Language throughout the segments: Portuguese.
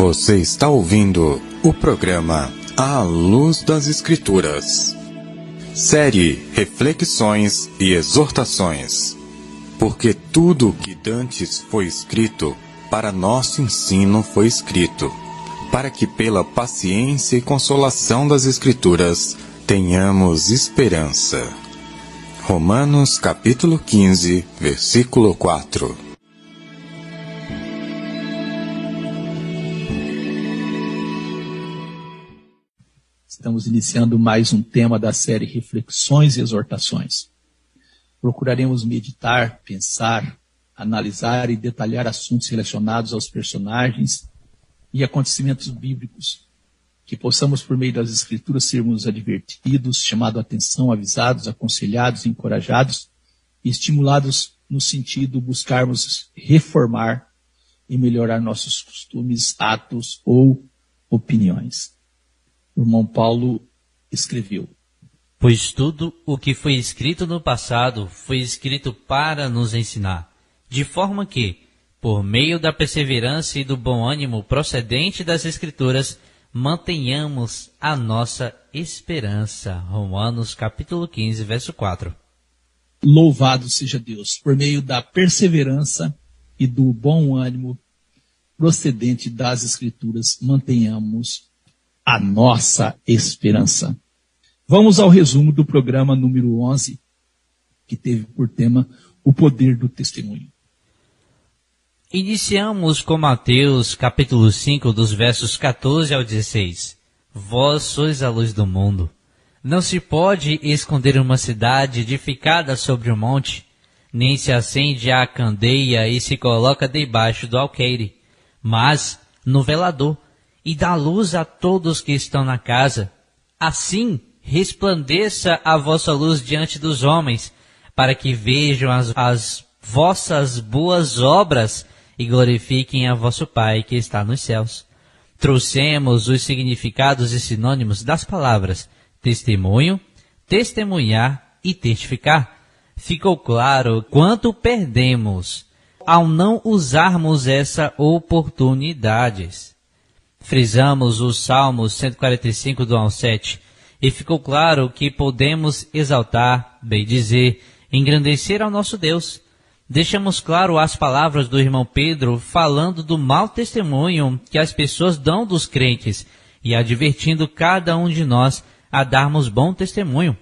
Você está ouvindo o programa À Luz das Escrituras. Série Reflexões e Exortações. Porque tudo o que dantes foi escrito, para nosso ensino foi escrito, para que pela paciência e consolação das Escrituras tenhamos esperança. Romanos capítulo 15, versículo 4. Estamos iniciando mais um tema da série Reflexões e Exortações. Procuraremos meditar, pensar, analisar e detalhar assuntos relacionados aos personagens e acontecimentos bíblicos, que possamos, por meio das Escrituras, sermos advertidos, chamados a atenção, avisados, aconselhados, encorajados e estimulados no sentido de buscarmos reformar e melhorar nossos costumes, atos ou opiniões. O irmão Paulo escreveu: Pois tudo o que foi escrito no passado foi escrito para nos ensinar, de forma que, por meio da perseverança e do bom ânimo procedente das Escrituras, mantenhamos a nossa esperança. Romanos capítulo 15, verso 4. Louvado seja Deus, por meio da perseverança e do bom ânimo procedente das Escrituras, mantenhamos a nossa esperança. Vamos ao resumo do programa número 11, que teve por tema o poder do testemunho. Iniciamos com Mateus capítulo 5, dos versos 14 ao 16. Vós sois a luz do mundo. Não se pode esconder uma cidade edificada sobre um monte, nem se acende a candeia e se coloca debaixo do alqueire, mas no velador, e dá luz a todos que estão na casa. Assim resplandeça a vossa luz diante dos homens, para que vejam as vossas boas obras e glorifiquem a vosso Pai que está nos céus. Trouxemos os significados e sinônimos das palavras testemunho, testemunhar e testificar. Ficou claro quanto perdemos ao não usarmos essa oportunidades. Frisamos os Salmos 145 do 1 ao 7, e ficou claro que podemos exaltar, bem dizer, engrandecer ao nosso Deus. Deixamos claro as palavras do irmão Pedro falando do mau testemunho que as pessoas dão dos crentes e advertindo cada um de nós a darmos bom testemunho.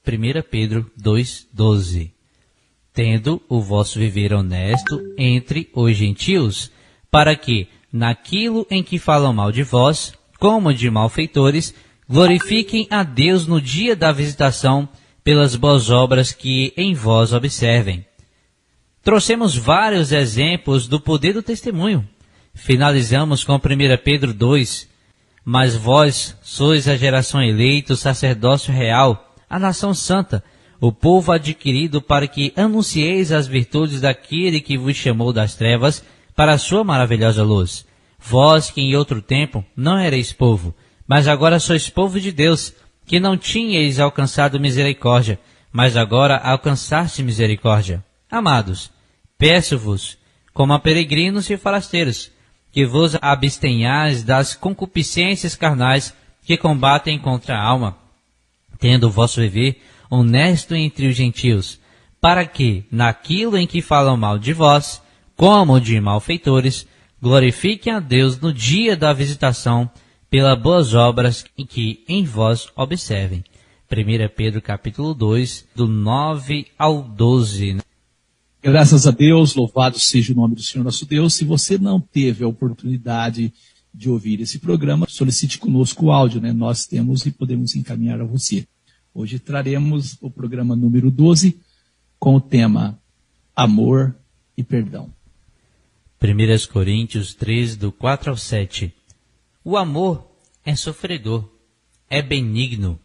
1 Pedro 2,12. Tendo o vosso viver honesto entre os gentios, para que, naquilo em que falam mal de vós, como de malfeitores, glorifiquem a Deus no dia da visitação pelas boas obras que em vós observem. Trouxemos vários exemplos do poder do testemunho. Finalizamos com 1 Pedro 2. Mas vós sois a geração eleita, o sacerdócio real, a nação santa, o povo adquirido para que anuncieis as virtudes daquele que vos chamou das trevas para a sua maravilhosa luz. Vós que em outro tempo não erais povo, mas agora sois povo de Deus, que não tinhais alcançado misericórdia, mas agora alcançaste misericórdia. Amados, peço-vos, como a peregrinos e forasteiros, que vos abstenhais das concupiscências carnais que combatem contra a alma, tendo o vosso viver honesto entre os gentios, para que, naquilo em que falam mal de vós, como de malfeitores, glorifiquem a Deus no dia da visitação, pelas boas obras que em vós observem. 1 Pedro capítulo 2, do 9 ao 12. Graças a Deus, louvado seja o nome do Senhor nosso Deus. Se você não teve a oportunidade de ouvir esse programa, solicite conosco o áudio, Nós temos e podemos encaminhar a você. Hoje traremos o programa número 12 com o tema Amor e Perdão. 1 Coríntios 13, do 4 ao 7. O amor é sofredor, é benigno.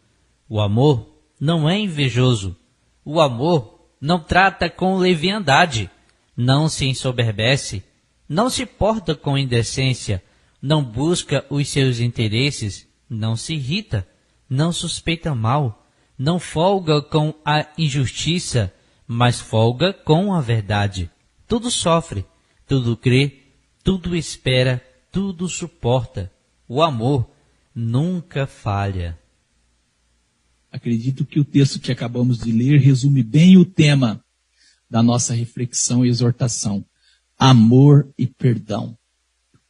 O amor não é invejoso. O amor não trata com leviandade, não se ensoberbece, não se porta com indecência, não busca os seus interesses, não se irrita, não suspeita mal, não folga com a injustiça, mas folga com a verdade. Tudo sofre, tudo crê, tudo espera, tudo suporta. O amor nunca falha. Acredito que o texto que acabamos de ler resume bem o tema da nossa reflexão e exortação. Amor e perdão.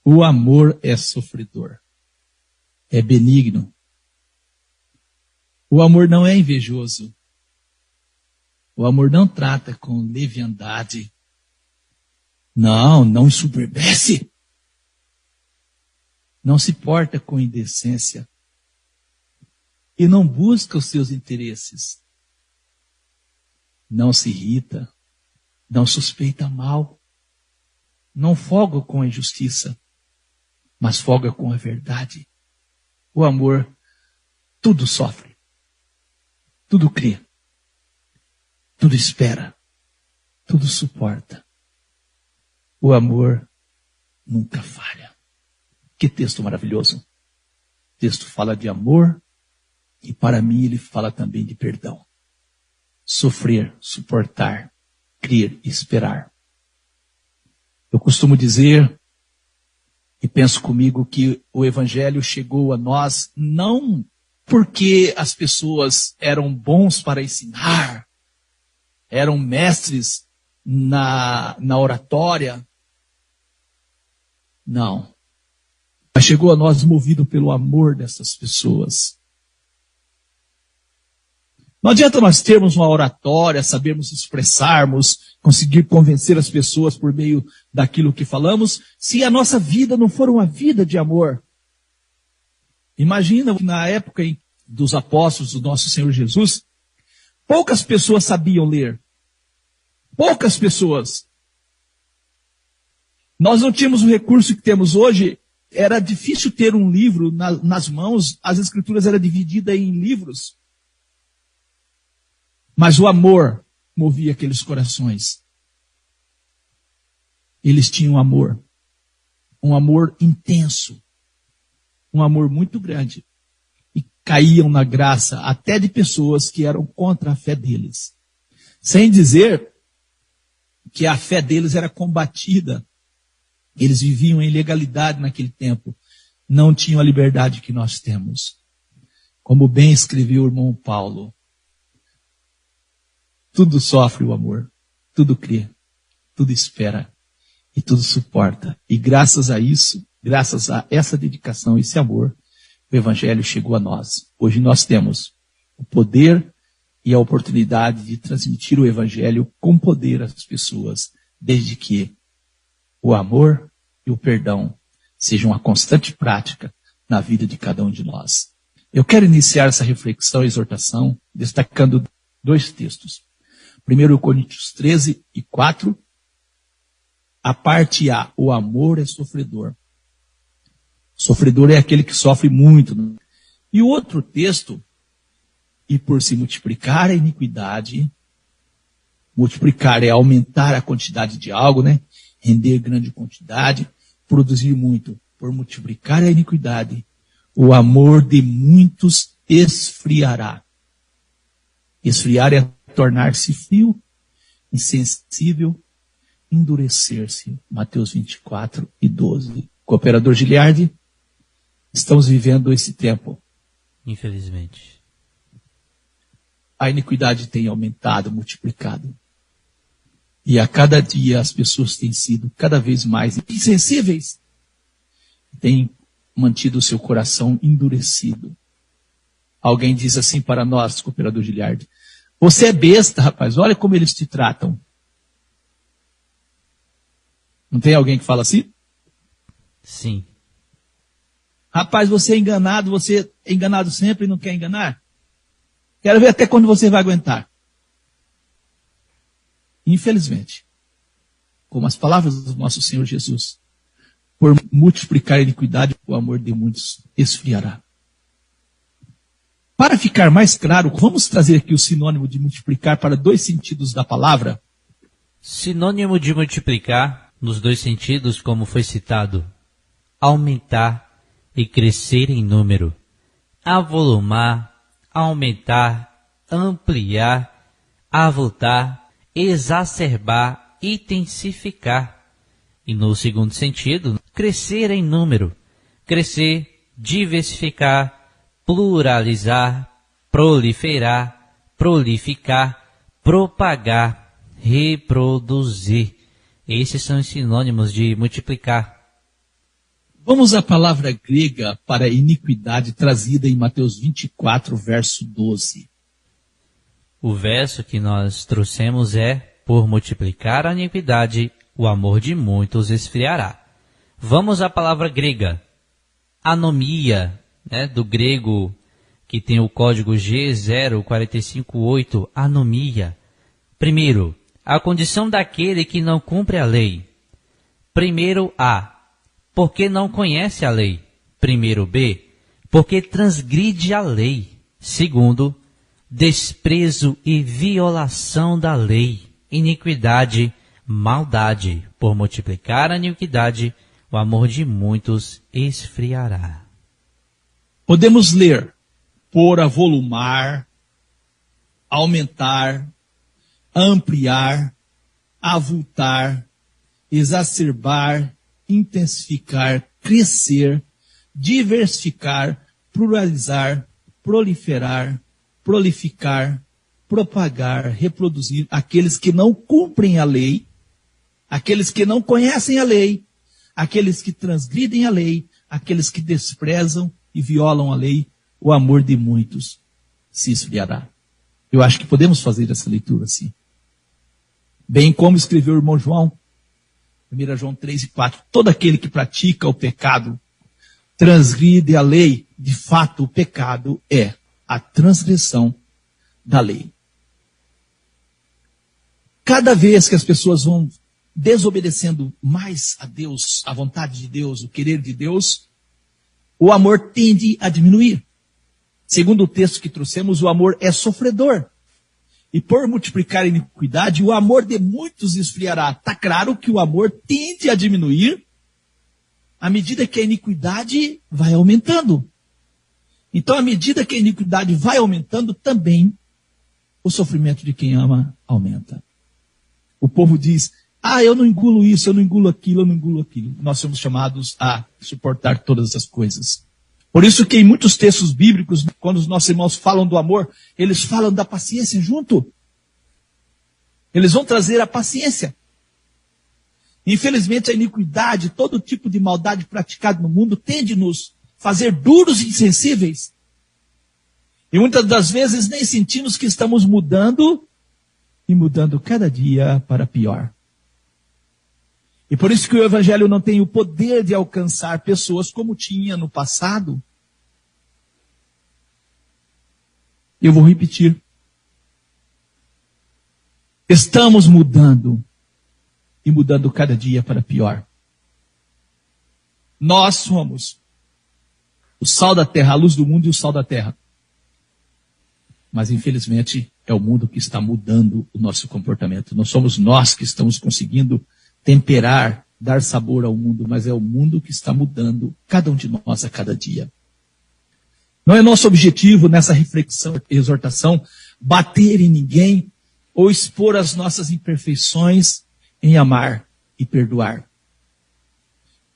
O amor é sofredor. É benigno. O amor não é invejoso. O amor não trata com leviandade. Não ensoberbece. Não se porta com indecência. E não busca os seus interesses. Não se irrita. Não suspeita mal. Não folga com a injustiça, mas folga com a verdade. O amor tudo sofre. Tudo crê. Tudo espera. Tudo suporta. O amor nunca falha. Que texto maravilhoso. O texto fala de amor e para mim ele fala também de perdão. Sofrer, suportar, crer e esperar. Eu costumo dizer e penso comigo que o Evangelho chegou a nós não porque as pessoas eram bons para ensinar, eram mestres na oratória. Não. Mas chegou a nós movido pelo amor dessas pessoas. Não adianta nós termos uma oratória, sabermos expressarmos, conseguir convencer as pessoas por meio daquilo que falamos, se a nossa vida não for uma vida de amor. Imagina que na época dos apóstolos do nosso Senhor Jesus, poucas pessoas sabiam ler. Poucas pessoas. Nós não tínhamos o recurso que temos hoje. Era difícil ter um livro nas mãos. As escrituras eram divididas em livros. Mas o amor movia aqueles corações. Eles tinham amor. Um amor intenso. Um amor muito grande. E caíam na graça até de pessoas que eram contra a fé deles. Sem dizer que a fé deles era combatida. Eles viviam em ilegalidade naquele tempo. Não tinham a liberdade que nós temos. Como bem escreveu o irmão Paulo. Tudo sofre o amor, tudo crê, tudo espera e tudo suporta. E graças a isso, graças a essa dedicação, esse amor, o Evangelho chegou a nós. Hoje nós temos o poder e a oportunidade de transmitir o Evangelho com poder às pessoas, desde que o amor e o perdão sejam uma constante prática na vida de cada um de nós. Eu quero iniciar essa reflexão e exortação destacando dois textos. 1 Coríntios 13 e 4, a parte A, o amor é sofredor. Sofredor é aquele que sofre muito. E o outro texto, e por se multiplicar a iniquidade, multiplicar é aumentar a quantidade de algo, né? Render grande quantidade, produzir muito. Por multiplicar a iniquidade, o amor de muitos esfriará. Esfriar é tornar-se frio, insensível, endurecer-se. Mateus 24 e 12. Cooperador Giliardi, estamos vivendo esse tempo. Infelizmente. A iniquidade tem aumentado, multiplicado. E a cada dia as pessoas têm sido cada vez mais insensíveis. Têm mantido o seu coração endurecido. Alguém diz assim para nós, Cooperador Giliardi, você é besta, rapaz, olha como eles te tratam. Não tem alguém que fala assim? Sim. Rapaz, você é enganado sempre e não quer enganar? Quero ver até quando você vai aguentar. Infelizmente, como as palavras do nosso Senhor Jesus, por multiplicar a iniquidade, o amor de muitos esfriará. Para ficar mais claro, vamos trazer aqui o sinônimo de multiplicar para dois sentidos da palavra. Sinônimo de multiplicar, nos dois sentidos, como foi citado, aumentar e crescer em número, avolumar, aumentar, ampliar, avultar, exacerbar, intensificar, E no segundo sentido, crescer em número, crescer, diversificar, pluralizar, proliferar, prolificar, propagar, reproduzir. Esses são os sinônimos de multiplicar. Vamos à palavra grega para iniquidade trazida em Mateus 24, verso 12. O verso que nós trouxemos é: por multiplicar a iniquidade, o amor de muitos esfriará. Vamos à palavra grega, anomia, do grego que tem o código G0458, anomia. Primeiro, a condição daquele que não cumpre a lei. Primeiro A, porque não conhece a lei. Primeiro B, porque transgride a lei. Segundo, desprezo e violação da lei. Iniquidade, maldade. Por multiplicar a iniquidade, o amor de muitos esfriará. Podemos ler: por avolumar, aumentar, ampliar, avultar, exacerbar, intensificar, crescer, diversificar, pluralizar, proliferar, prolificar, propagar, reproduzir aqueles que não cumprem a lei, aqueles que não conhecem a lei, aqueles que transgridem a lei, aqueles que desprezam e violam a lei, o amor de muitos se esfriará. Eu acho que podemos fazer essa leitura assim. Bem como escreveu o irmão João, 1 João 3:4, todo aquele que pratica o pecado transgride a lei. De fato, o pecado é a transgressão da lei. Cada vez que as pessoas vão desobedecendo mais a Deus, a vontade de Deus, o querer de Deus, o amor tende a diminuir. Segundo o texto que trouxemos, o amor é sofredor. E por multiplicar a iniquidade, o amor de muitos esfriará. Está claro que o amor tende a diminuir à medida que a iniquidade vai aumentando. Então, à medida que a iniquidade vai aumentando, também o sofrimento de quem ama aumenta. O povo diz: eu não engulo isso, eu não engulo aquilo, eu não engulo aquilo. Nós somos chamados a suportar todas as coisas. Por isso que em muitos textos bíblicos, quando os nossos irmãos falam do amor, eles falam da paciência junto. Eles vão trazer a paciência. Infelizmente, a iniquidade, todo tipo de maldade praticada no mundo, tende a nos fazer duros e insensíveis. E muitas das vezes nem sentimos que estamos mudando, e mudando cada dia para pior. E por isso que o Evangelho não tem o poder de alcançar pessoas como tinha no passado. Eu vou repetir. Estamos mudando, e mudando cada dia para pior. Nós somos o sal da terra, a luz do mundo e o sal da terra. Mas infelizmente é o mundo que está mudando o nosso comportamento. Não somos nós que estamos conseguindo temperar, dar sabor ao mundo, mas é o mundo que está mudando cada um de nós a cada dia. Não é nosso objetivo nessa reflexão e exortação bater em ninguém ou expor as nossas imperfeições em amar e perdoar.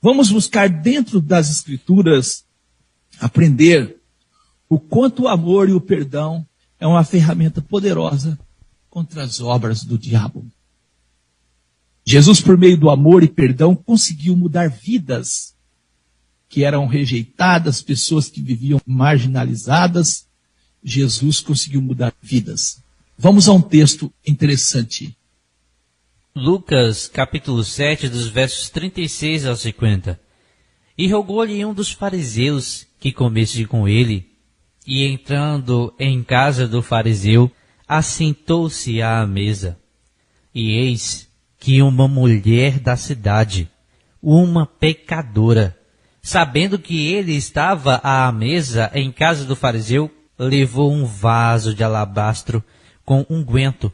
Vamos buscar dentro das Escrituras aprender o quanto o amor e o perdão é uma ferramenta poderosa contra as obras do diabo. Jesus, por meio do amor e perdão, conseguiu mudar vidas que eram rejeitadas, pessoas que viviam marginalizadas. Jesus conseguiu mudar vidas. Vamos a um texto interessante. Lucas, capítulo 7, dos versos 36 ao 50. E rogou-lhe um dos fariseus que comesse com ele, e entrando em casa do fariseu, assentou-se à mesa. E eis que uma mulher da cidade, uma pecadora, sabendo que ele estava à mesa em casa do fariseu, levou um vaso de alabastro com unguento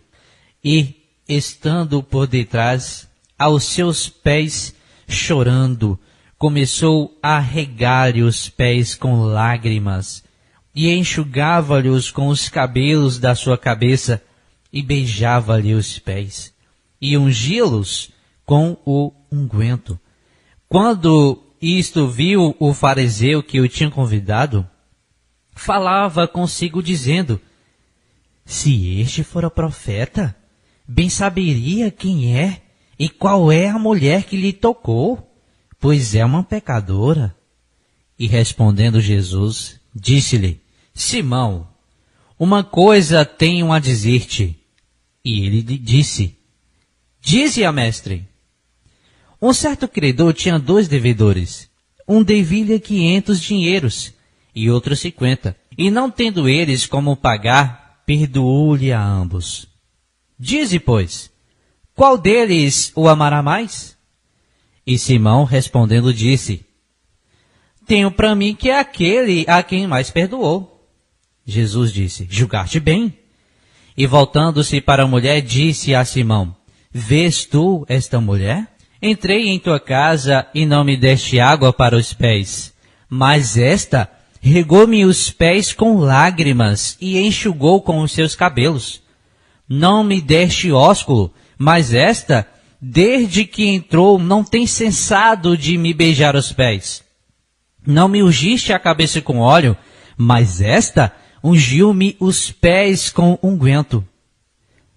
e, estando por detrás, aos seus pés, chorando, começou a regar-lhe os pés com lágrimas e enxugava-lhes com os cabelos da sua cabeça e beijava-lhe os pés e ungia-los com o unguento. Quando isto viu o fariseu que o tinha convidado, falava consigo dizendo: se este fora profeta, bem saberia quem é e qual é a mulher que lhe tocou, pois é uma pecadora. E respondendo Jesus, disse-lhe: Simão, uma coisa tenho a dizer-te. E ele lhe disse: dize-a, mestre. Um certo credor tinha 2 devedores. Um devia-lhe 500 dinheiros e outro 50. E não tendo eles como pagar, perdoou-lhe a ambos. Dize, pois, qual deles o amará mais? E Simão, respondendo, disse: tenho para mim que é aquele a quem mais perdoou. Jesus disse: julgaste bem. E voltando-se para a mulher, disse a Simão: vês tu esta mulher? Entrei em tua casa e não me deste água para os pés, mas esta regou-me os pés com lágrimas e enxugou com os seus cabelos. Não me deste ósculo, mas esta, desde que entrou, não tem cessado de me beijar os pés. Não me ungiste a cabeça com óleo, mas esta ungiu-me os pés com unguento.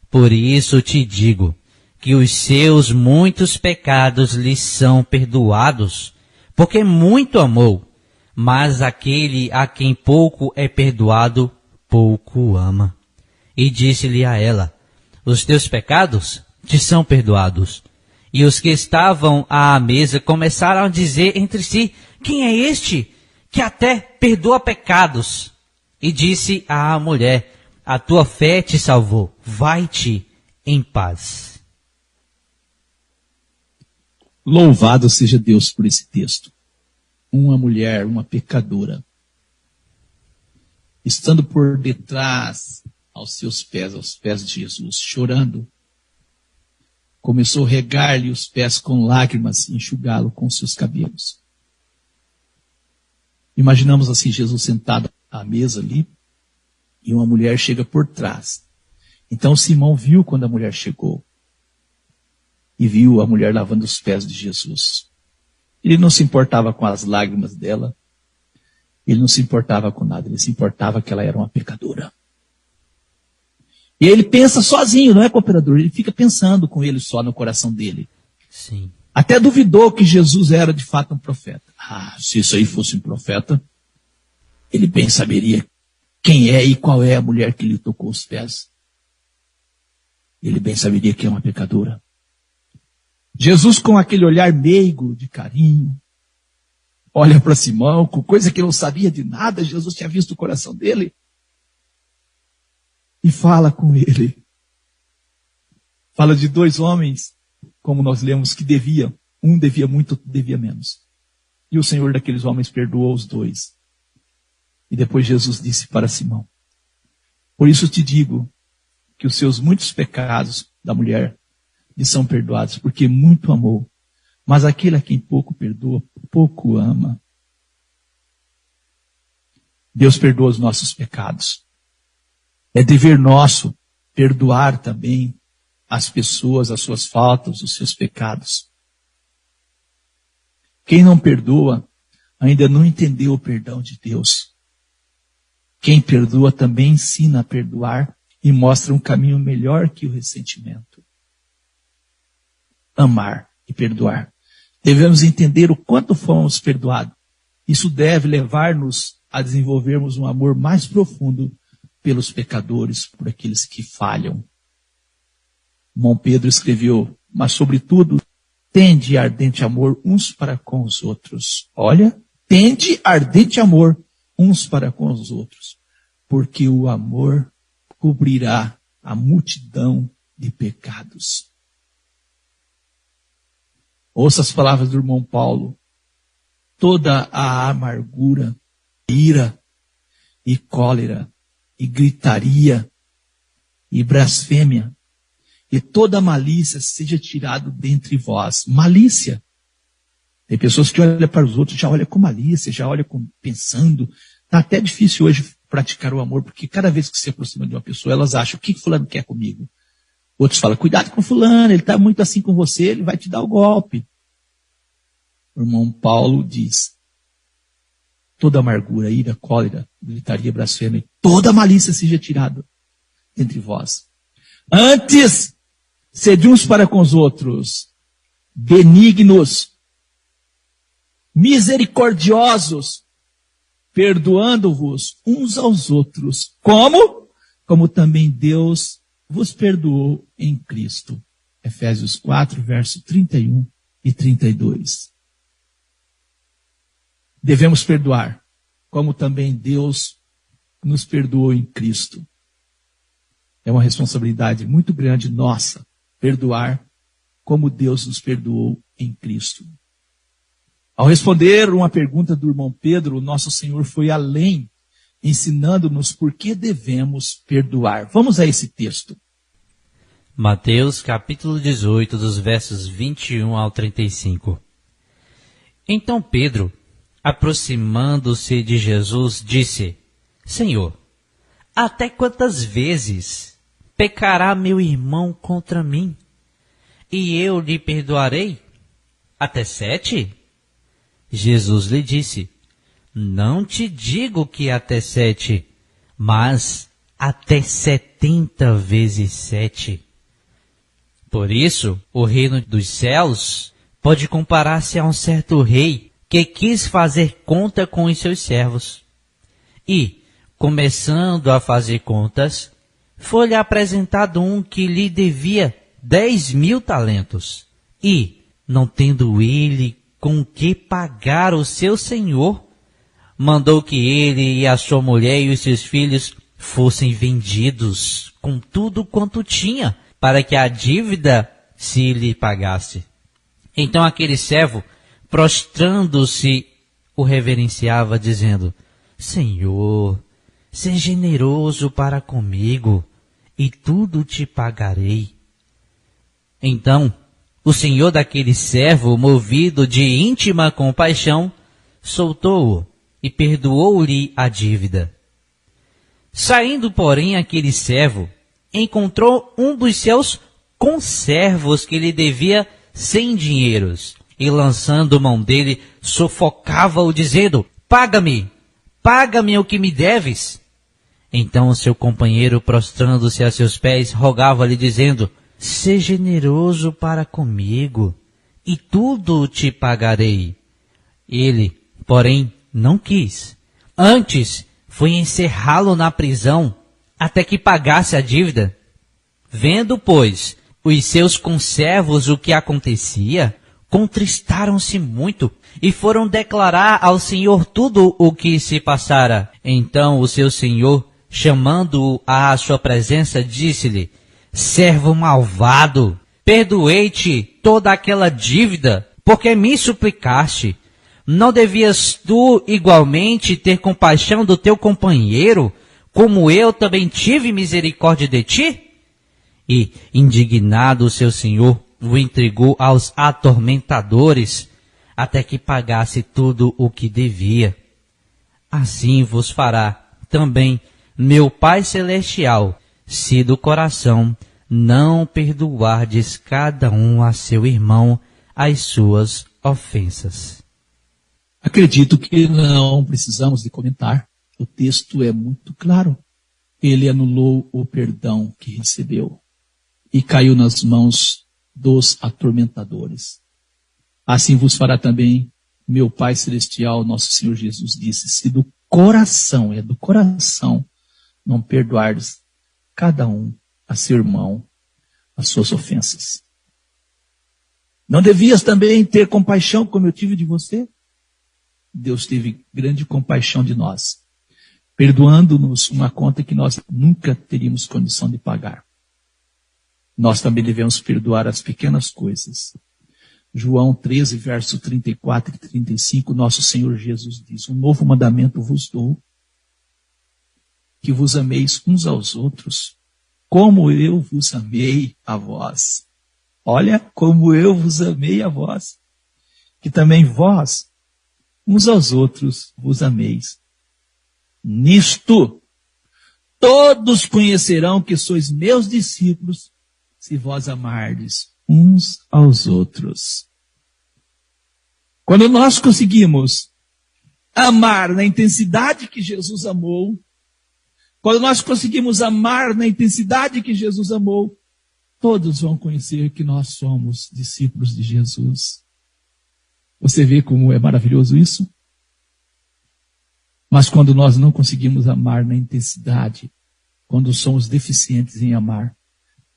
Por isso te digo que os seus muitos pecados lhe são perdoados, porque muito amou, mas aquele a quem pouco é perdoado, pouco ama. E disse-lhe a ela: os teus pecados te são perdoados. E os que estavam à mesa começaram a dizer entre si: quem é este que até perdoa pecados? E disse à mulher: a tua fé te salvou, vai-te em paz. Louvado seja Deus por esse texto. Uma mulher, uma pecadora, estando por detrás aos seus pés, aos pés de Jesus, chorando, começou a regar-lhe os pés com lágrimas e enxugá-lo com seus cabelos. Imaginamos assim Jesus sentado à mesa ali, e uma mulher chega por trás. Então Simão viu quando a mulher chegou, e viu a mulher lavando os pés de Jesus. Ele não se importava com as lágrimas dela, ele não se importava com nada, ele se importava que ela era uma pecadora. E ele pensa sozinho, não é cooperador, ele fica pensando com ele só no coração dele. Sim. Até duvidou que Jesus era de fato um profeta. Se isso aí fosse um profeta, ele bem saberia quem é e qual é a mulher que lhe tocou os pés. Ele bem saberia que é uma pecadora. Jesus, com aquele olhar meigo de carinho, olha para Simão, com coisa que não sabia de nada, Jesus tinha visto o coração dele, e fala com ele. Fala de 2 homens, como nós lemos, que deviam. Um devia muito, outro devia menos. E o Senhor daqueles homens perdoou os 2. E depois Jesus disse para Simão: por isso te digo que os seus muitos pecados da mulher lhe são perdoados, porque muito amou. Mas aquele a quem pouco perdoa, pouco ama. Deus perdoa os nossos pecados. É dever nosso perdoar também as pessoas, as suas faltas, os seus pecados. Quem não perdoa ainda não entendeu o perdão de Deus. Quem perdoa também ensina a perdoar e mostra um caminho melhor que o ressentimento. Amar e perdoar. Devemos entender o quanto fomos perdoados. Isso deve levar-nos a desenvolvermos um amor mais profundo pelos pecadores, por aqueles que falham. Dom Pedro escreveu: mas sobretudo, tende ardente amor uns para com os outros. Olha, tende ardente amor uns para com os outros, porque o amor cobrirá a multidão de pecados. Ouça as palavras do irmão Paulo: toda a amargura, ira e cólera e gritaria e blasfêmia e toda malícia seja tirado dentre vós. Malícia. Tem pessoas que olham para os outros, já olham com malícia, já olham pensando. Está até difícil hoje praticar o amor, porque cada vez que se aproxima de uma pessoa, elas acham: o que fulano quer comigo? Outros falam, cuidado com fulano, ele está muito assim com você, ele vai te dar o golpe. O irmão Paulo diz, toda amargura, ira, cólera, gritaria, blasfêmia, toda malícia seja tirada entre vós. Antes, sede uns para com os outros, benignos, misericordiosos, perdoando-vos uns aos outros. Como? Como também Deus vos perdoou em Cristo. Efésios 4, verso 31 e 32. Devemos perdoar, como também Deus nos perdoou em Cristo. É uma responsabilidade muito grande nossa, perdoar como Deus nos perdoou em Cristo. Ao responder uma pergunta do irmão Pedro, o nosso Senhor foi além, ensinando-nos por que devemos perdoar. Vamos a esse texto. Mateus capítulo 18, dos versos 21 ao 35. Então Pedro, aproximando-se de Jesus, disse, Senhor, até quantas vezes pecará meu irmão contra mim? E eu lhe perdoarei? Até 7? Jesus lhe disse, não te digo que até 7, mas até 70 vezes 7. Por isso, o reino dos céus pode comparar-se a um certo rei que quis fazer conta com os seus servos. E, começando a fazer contas, foi-lhe apresentado um que lhe devia 10.000 talentos. E, não tendo ele com que pagar o seu senhor, mandou que ele e a sua mulher e os seus filhos fossem vendidos com tudo quanto tinha, para que a dívida se lhe pagasse. Então aquele servo, prostrando-se, o reverenciava, dizendo, Senhor, seja generoso para comigo, e tudo te pagarei. Então, o senhor daquele servo, movido de íntima compaixão, soltou-o e perdoou-lhe a dívida. Saindo, porém, aquele servo, encontrou um dos seus conservos que lhe devia 100 dinheiros, e lançando mão dele, sufocava-o, dizendo, paga-me o que me deves. Então o seu companheiro, prostrando-se a seus pés, rogava-lhe, dizendo, seja generoso para comigo, e tudo te pagarei. Ele, porém, não quis. Antes, foi encerrá-lo na prisão, até que pagasse a dívida. Vendo, pois, os seus conservos o que acontecia, contristaram-se muito, e foram declarar ao Senhor tudo o que se passara. Então o seu senhor, chamando-o à sua presença, disse-lhe, servo malvado, perdoei-te toda aquela dívida, porque me suplicaste. Não devias tu igualmente ter compaixão do teu companheiro, como eu também tive misericórdia de ti? E, indignado o seu senhor, o entregou aos atormentadores, até que pagasse tudo o que devia. Assim vos fará também meu Pai Celestial, se do coração não perdoardes cada um a seu irmão as suas ofensas. Acredito que não precisamos de comentar. O texto é muito claro. Ele anulou o perdão que recebeu e caiu nas mãos dos atormentadores. Assim vos fará também meu Pai Celestial, nosso Senhor Jesus disse, se do coração, não perdoardes cada um a seu irmão as suas ofensas. Não devias também ter compaixão como eu tive de você? Deus teve grande compaixão de nós, perdoando-nos uma conta que nós nunca teríamos condição de pagar. Nós também devemos perdoar as pequenas coisas. João 13, verso 34 e 35, nosso Senhor Jesus diz, um novo mandamento vos dou, que vos ameis uns aos outros, como eu vos amei a vós. Olha, como eu vos amei a vós, que também vós, uns aos outros, vos ameis. Nisto, todos conhecerão que sois meus discípulos, se vós amardes uns aos outros. Quando nós conseguimos amar na intensidade que Jesus amou, quando nós conseguimos amar na intensidade que Jesus amou, todos vão conhecer que nós somos discípulos de Jesus. Você vê como é maravilhoso isso? Mas quando nós não conseguimos amar na intensidade, quando somos deficientes em amar,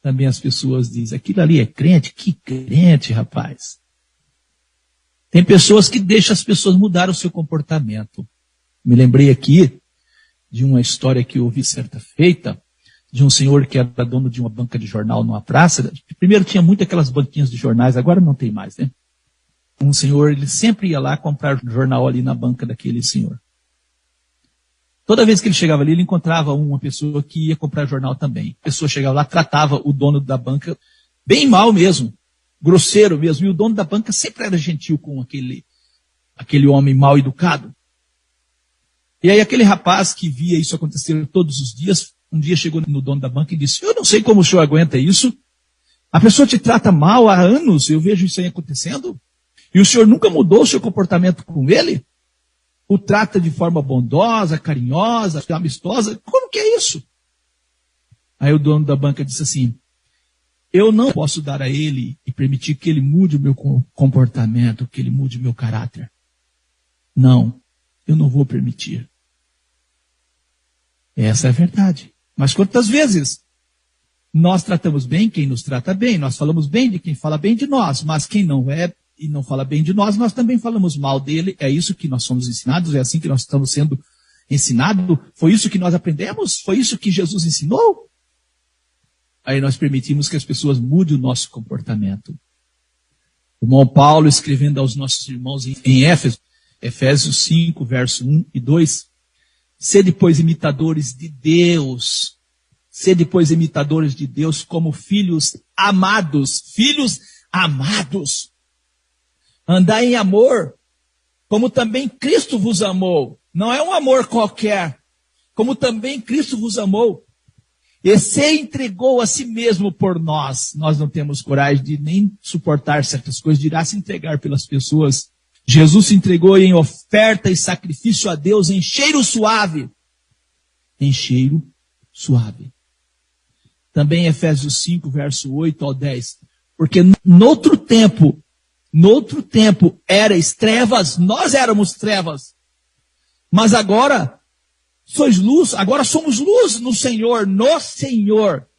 também as pessoas dizem, aquilo ali é crente? Que crente, rapaz! Tem pessoas que deixam as pessoas mudar o seu comportamento. Me lembrei aqui de uma história que eu ouvi certa feita, de um senhor que era dono de uma banca de jornal numa praça. Primeiro tinha muito aquelas banquinhas de jornais, agora não tem mais, né? Um senhor, ele sempre ia lá comprar jornal ali na banca daquele senhor. Toda vez que ele chegava ali, ele encontrava uma pessoa que ia comprar jornal também. A pessoa chegava lá, tratava o dono da banca bem mal mesmo, grosseiro mesmo. E o dono da banca sempre era gentil com aquele homem mal educado. E aí aquele rapaz que via isso acontecer todos os dias, um dia chegou no dono da banca e disse, eu não sei como o senhor aguenta isso. A pessoa te trata mal há anos, eu vejo isso aí acontecendo. E o senhor nunca mudou o seu comportamento com ele? O trata de forma bondosa, carinhosa, amistosa. Como que é isso? Aí o dono da banca disse assim, eu não posso dar a ele e permitir que ele mude o meu comportamento, que ele mude o meu caráter. Não, eu não vou permitir. Essa é a verdade. Mas quantas vezes nós tratamos bem quem nos trata bem, nós falamos bem de quem fala bem de nós, mas quem não é e não fala bem de nós, nós também falamos mal dele. É isso que nós somos ensinados, é assim que nós estamos sendo ensinados. Foi isso que nós aprendemos? Foi isso que Jesus ensinou? Aí nós permitimos que as pessoas mudem o nosso comportamento. O irmão Paulo, escrevendo aos nossos irmãos em Éfeso, Efésios 5, verso 1 e 2, sede, pois, imitadores de Deus. Sede, pois, imitadores de Deus como filhos amados. Filhos amados. Andai em amor, como também Cristo vos amou. Não é um amor qualquer. Como também Cristo vos amou. E se entregou a si mesmo por nós. Nós não temos coragem de nem suportar certas coisas, de irá se entregar pelas pessoas. Jesus se entregou em oferta e sacrifício a Deus em cheiro suave. Em cheiro suave. Também Efésios 5, verso 8 ao 10. Porque noutro tempo erais trevas, nós éramos trevas. Mas agora sois luz, agora somos luz no Senhor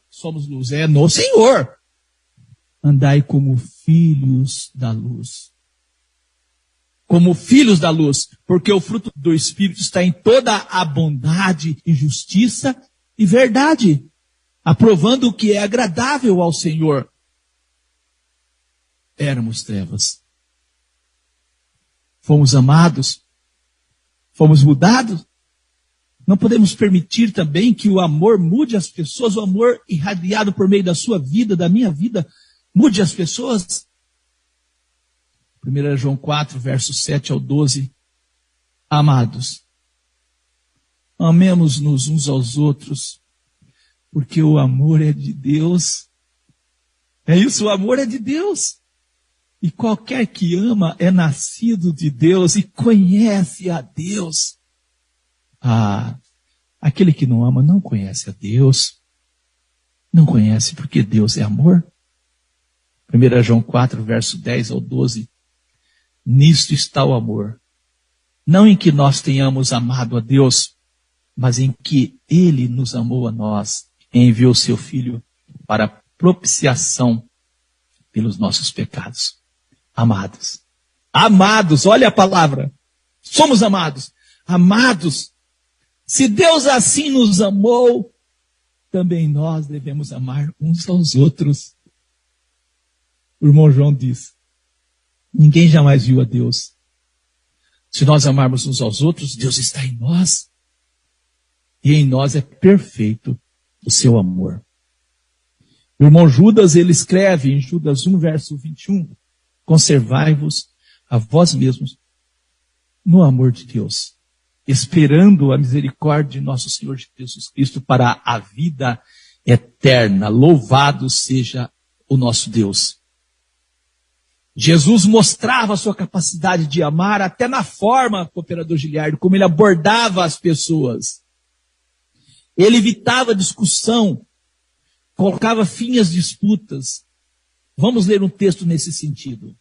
somos luz, no Senhor. Andai como filhos da luz. Como filhos da luz, porque o fruto do Espírito está em toda a bondade e justiça e verdade, aprovando o que é agradável ao Senhor. Éramos trevas. Fomos amados. Fomos mudados. Não podemos permitir também que o amor mude as pessoas, o amor irradiado por meio da sua vida, da minha vida, mude as pessoas. 1 João 4, versos 7 ao 12. Amados, amemos-nos uns aos outros, porque o amor é de Deus. É isso, o amor é de Deus. E qualquer que ama é nascido de Deus e conhece a Deus. Aquele que não ama não conhece a Deus. Não conhece porque Deus é amor. 1 João 4, verso 10 ao 12. Nisto está o amor. Não em que nós tenhamos amado a Deus, mas em que Ele nos amou a nós e enviou seu Filho para propiciação pelos nossos pecados. Amados. Amados, olha a palavra. Somos amados. Amados. Se Deus assim nos amou, também nós devemos amar uns aos outros. O irmão João diz, ninguém jamais viu a Deus. Se nós amarmos uns aos outros, Deus está em nós. E em nós é perfeito o seu amor. O irmão Judas, ele escreve em Judas 1, verso 21, conservai-vos a vós mesmos no amor de Deus, esperando a misericórdia de nosso Senhor Jesus Cristo para a vida eterna. Louvado seja o nosso Deus. Jesus mostrava a sua capacidade de amar até na forma, cooperador Giliardo, como ele abordava as pessoas. Ele evitava discussão, colocava fim às disputas. Vamos ler um texto nesse sentido.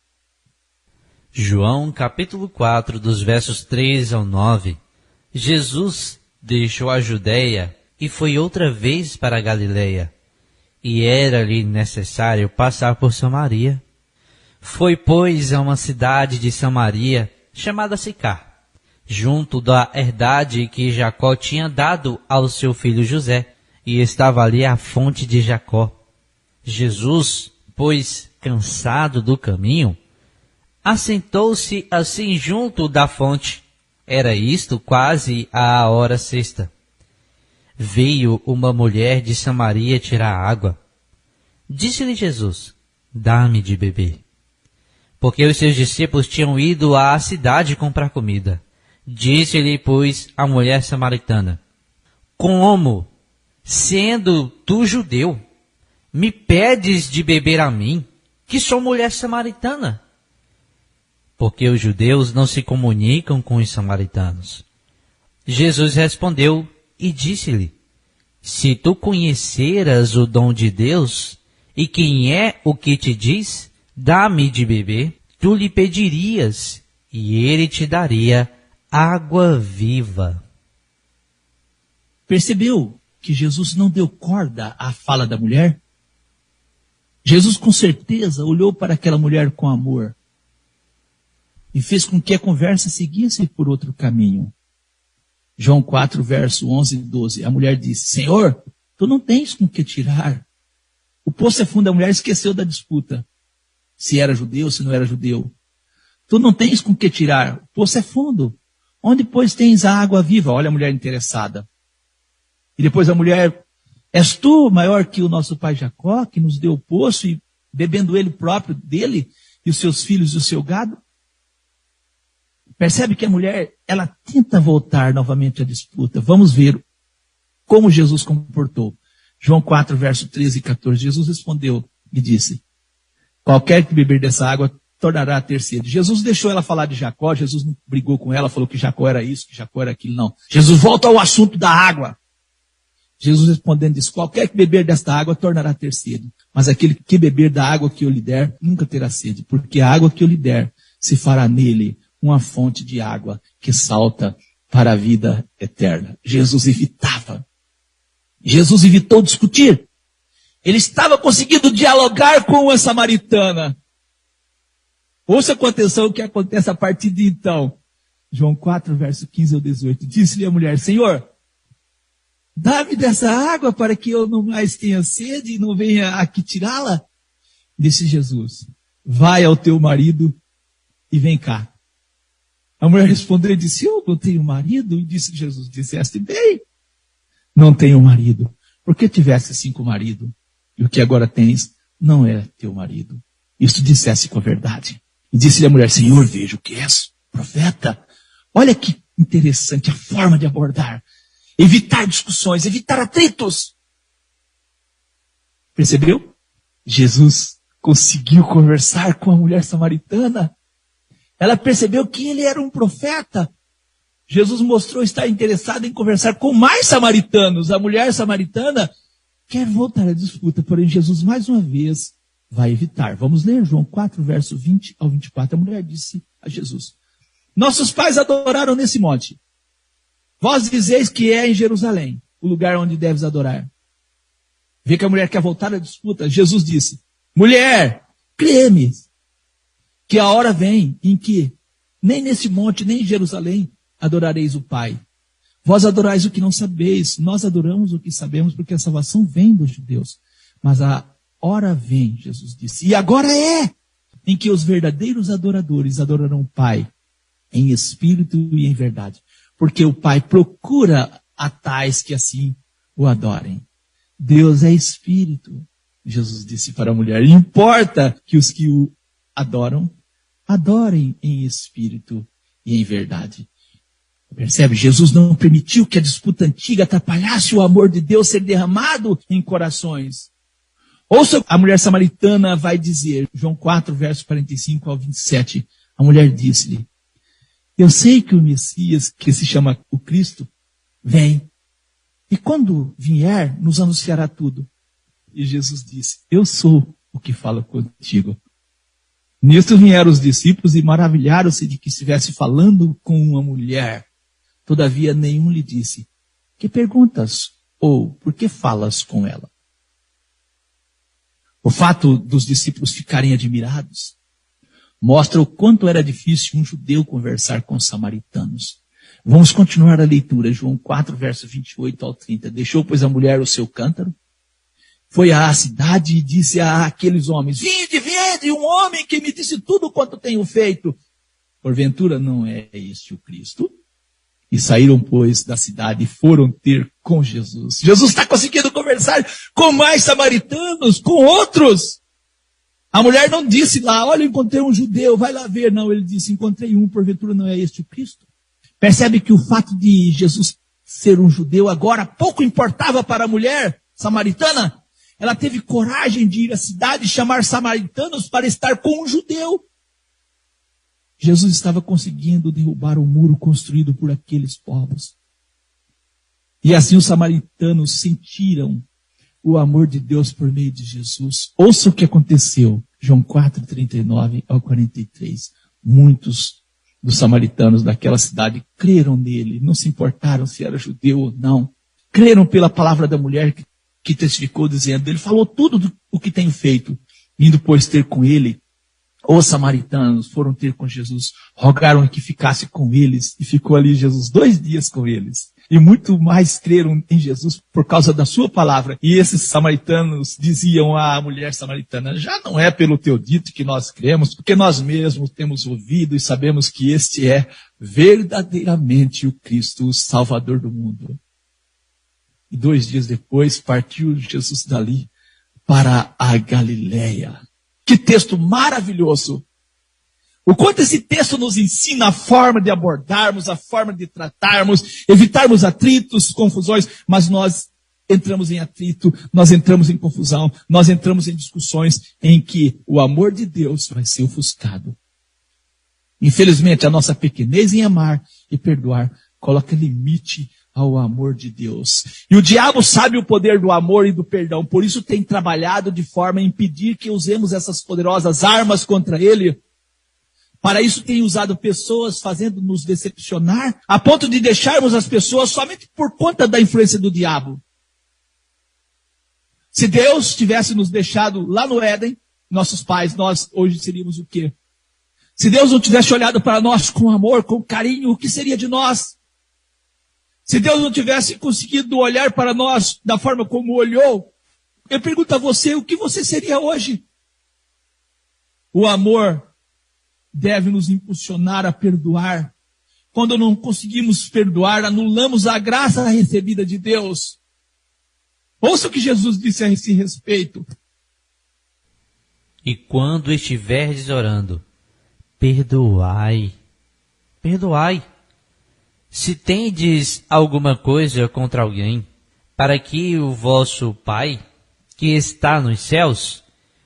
João capítulo 4, dos versos 3 ao 9. Jesus deixou a Judeia e foi outra vez para a Galileia, e era-lhe necessário passar por Samaria. Foi, pois, a uma cidade de Samaria, chamada Sicar, junto da herdade que Jacó tinha dado ao seu filho José, e estava ali a fonte de Jacó. Jesus, pois, cansado do caminho, assentou-se assim junto da fonte. Era isto quase à hora sexta. Veio uma mulher de Samaria tirar água. Disse-lhe Jesus: dá-me de beber. Porque os seus discípulos tinham ido à cidade comprar comida. Disse-lhe, pois, a mulher samaritana: como, sendo tu judeu, me pedes de beber a mim, que sou mulher samaritana? Porque os judeus não se comunicam com os samaritanos. Jesus respondeu e disse-lhe: se tu conheceras o dom de Deus, e quem é o que te diz, dá-me de beber, tu lhe pedirias, e ele te daria água viva. Percebeu que Jesus não deu corda à fala da mulher? Jesus com certeza olhou para aquela mulher com amor e fez com que a conversa seguisse por outro caminho. João 4, verso 11 e 12. A mulher disse: Senhor, tu não tens com que tirar. O poço é fundo. A mulher esqueceu da disputa. Se era judeu, se não era judeu. Tu não tens com que tirar. O poço é fundo. Onde, pois, tens a água viva? Olha a mulher interessada. E depois a mulher: és tu maior que o nosso pai Jacó, que nos deu o poço, e bebendo ele próprio dele, e os seus filhos e o seu gado? Percebe que a mulher, ela tenta voltar novamente à disputa. Vamos ver como Jesus comportou. João 4, verso 13 e 14. Jesus respondeu e disse: qualquer que beber dessa água tornará a ter sede. Jesus deixou ela falar de Jacó. Jesus não brigou com ela, falou que Jacó era isso, que Jacó era aquilo. Não. Jesus volta ao assunto da água. Jesus respondendo disse: qualquer que beber desta água tornará a ter sede. Mas aquele que beber da água que eu lhe der nunca terá sede. Porque a água que eu lhe der se fará nele uma fonte de água que salta para a vida eterna. Jesus evitava. Jesus evitou discutir. Ele estava conseguindo dialogar com a samaritana. Ouça com atenção o que acontece a partir de então. João 4, verso 15 ao 18. Disse-lhe a mulher: Senhor, dá-me dessa água para que eu não mais tenha sede e não venha aqui tirá-la. Disse Jesus: vai ao teu marido e vem cá. A mulher respondeu e disse: eu não tenho marido. E disse Jesus: disseste bem, não tenho marido. Porque tivesse 5 maridos, e o que agora tens não é teu marido. Isto dissesse com a verdade. E disse-lhe a mulher: Senhor, vejo que és profeta. Olha que interessante a forma de abordar. Evitar discussões, evitar atritos. Percebeu? Jesus conseguiu conversar com a mulher samaritana. Ela percebeu que ele era um profeta. Jesus mostrou estar interessado em conversar com mais samaritanos. A mulher samaritana quer voltar à disputa, porém Jesus mais uma vez vai evitar. Vamos ler João 4, verso 20 ao 24. A mulher disse a Jesus: nossos pais adoraram nesse monte. Vós dizeis que é em Jerusalém o lugar onde deves adorar. Vê que a mulher quer voltar à disputa. Jesus disse: mulher, crê-me, que a hora vem em que nem nesse monte, nem em Jerusalém adorareis o Pai. Vós adorais o que não sabeis, nós adoramos o que sabemos, porque a salvação vem dos judeus. Mas a hora vem, Jesus disse, e agora é, em que os verdadeiros adoradores adorarão o Pai, em espírito e em verdade. Porque o Pai procura a tais que assim o adorem. Deus é espírito, Jesus disse para a mulher. E importa que os que o adoram, adorem em espírito e em verdade. Percebe? Jesus não permitiu que a disputa antiga atrapalhasse o amor de Deus ser derramado em corações. Ouça, a mulher samaritana vai dizer, João 4, verso 45 ao 27, a mulher disse-lhe, eu sei que o Messias, que se chama o Cristo, vem, e quando vier, nos anunciará tudo. E Jesus disse, eu sou o que fala contigo. Nisto vieram os discípulos e maravilharam-se de que estivesse falando com uma mulher. Todavia nenhum lhe disse, que perguntas? Ou por que falas com ela? O fato dos discípulos ficarem admirados mostra o quanto era difícil um judeu conversar com os samaritanos. Vamos continuar a leitura, João 4, verso 28 ao 30. Deixou, pois, a mulher o seu cântaro, foi à cidade e disse a aqueles homens, vede, um homem que me disse tudo quanto tenho feito. Porventura não é este o Cristo? E saíram, pois, da cidade e foram ter com Jesus. Jesus está conseguindo conversar com mais samaritanos, com outros. A mulher não disse lá, olha, eu encontrei um judeu, vai lá ver. Não, ele disse, encontrei um, porventura não é este o Cristo? Percebe que o fato de Jesus ser um judeu agora pouco importava para a mulher samaritana? Ela teve coragem de ir à cidade e chamar samaritanos para estar com um judeu. Jesus estava conseguindo derrubar o muro construído por aqueles povos. E assim os samaritanos sentiram o amor de Deus por meio de Jesus. Ouça o que aconteceu. João 4, 39 ao 43. Muitos dos samaritanos daquela cidade creram nele. Não se importaram se era judeu ou não. Creram pela palavra da mulher que testificou dizendo, ele falou tudo o que tenho feito. Indo, pois, ter com ele, os samaritanos foram ter com Jesus, rogaram que ficasse com eles, e ficou ali Jesus 2 dias com eles. E muito mais creram em Jesus por causa da sua palavra. E esses samaritanos diziam à mulher samaritana, já não é pelo teu dito que nós cremos, porque nós mesmos temos ouvido e sabemos que este é verdadeiramente o Cristo, o Salvador do mundo. E 2 dias depois partiu Jesus dali para a Galileia. Que texto maravilhoso! O quanto esse texto nos ensina a forma de abordarmos, a forma de tratarmos, evitarmos atritos, confusões, mas nós entramos em atrito, nós entramos em confusão, nós entramos em discussões em que o amor de Deus vai ser ofuscado. Infelizmente, a nossa pequenez em amar e perdoar coloca limite ao amor de Deus. E o diabo sabe o poder do amor e do perdão, por isso tem trabalhado de forma a impedir que usemos essas poderosas armas contra ele. Para isso tem usado pessoas fazendo-nos decepcionar, a ponto de deixarmos as pessoas somente por conta da influência do diabo. Se Deus tivesse nos deixado lá no Éden, nossos pais, nós hoje seríamos o quê? Se Deus não tivesse olhado para nós com amor, com carinho, o que seria de nós? Se Deus não tivesse conseguido olhar para nós da forma como olhou, eu pergunto a você, o que você seria hoje? O amor deve nos impulsionar a perdoar. Quando não conseguimos perdoar, anulamos a graça recebida de Deus. Ouça o que Jesus disse a esse respeito. E quando estiverdes orando, perdoai. Perdoai. Se tendes alguma coisa contra alguém, para que o vosso Pai, que está nos céus,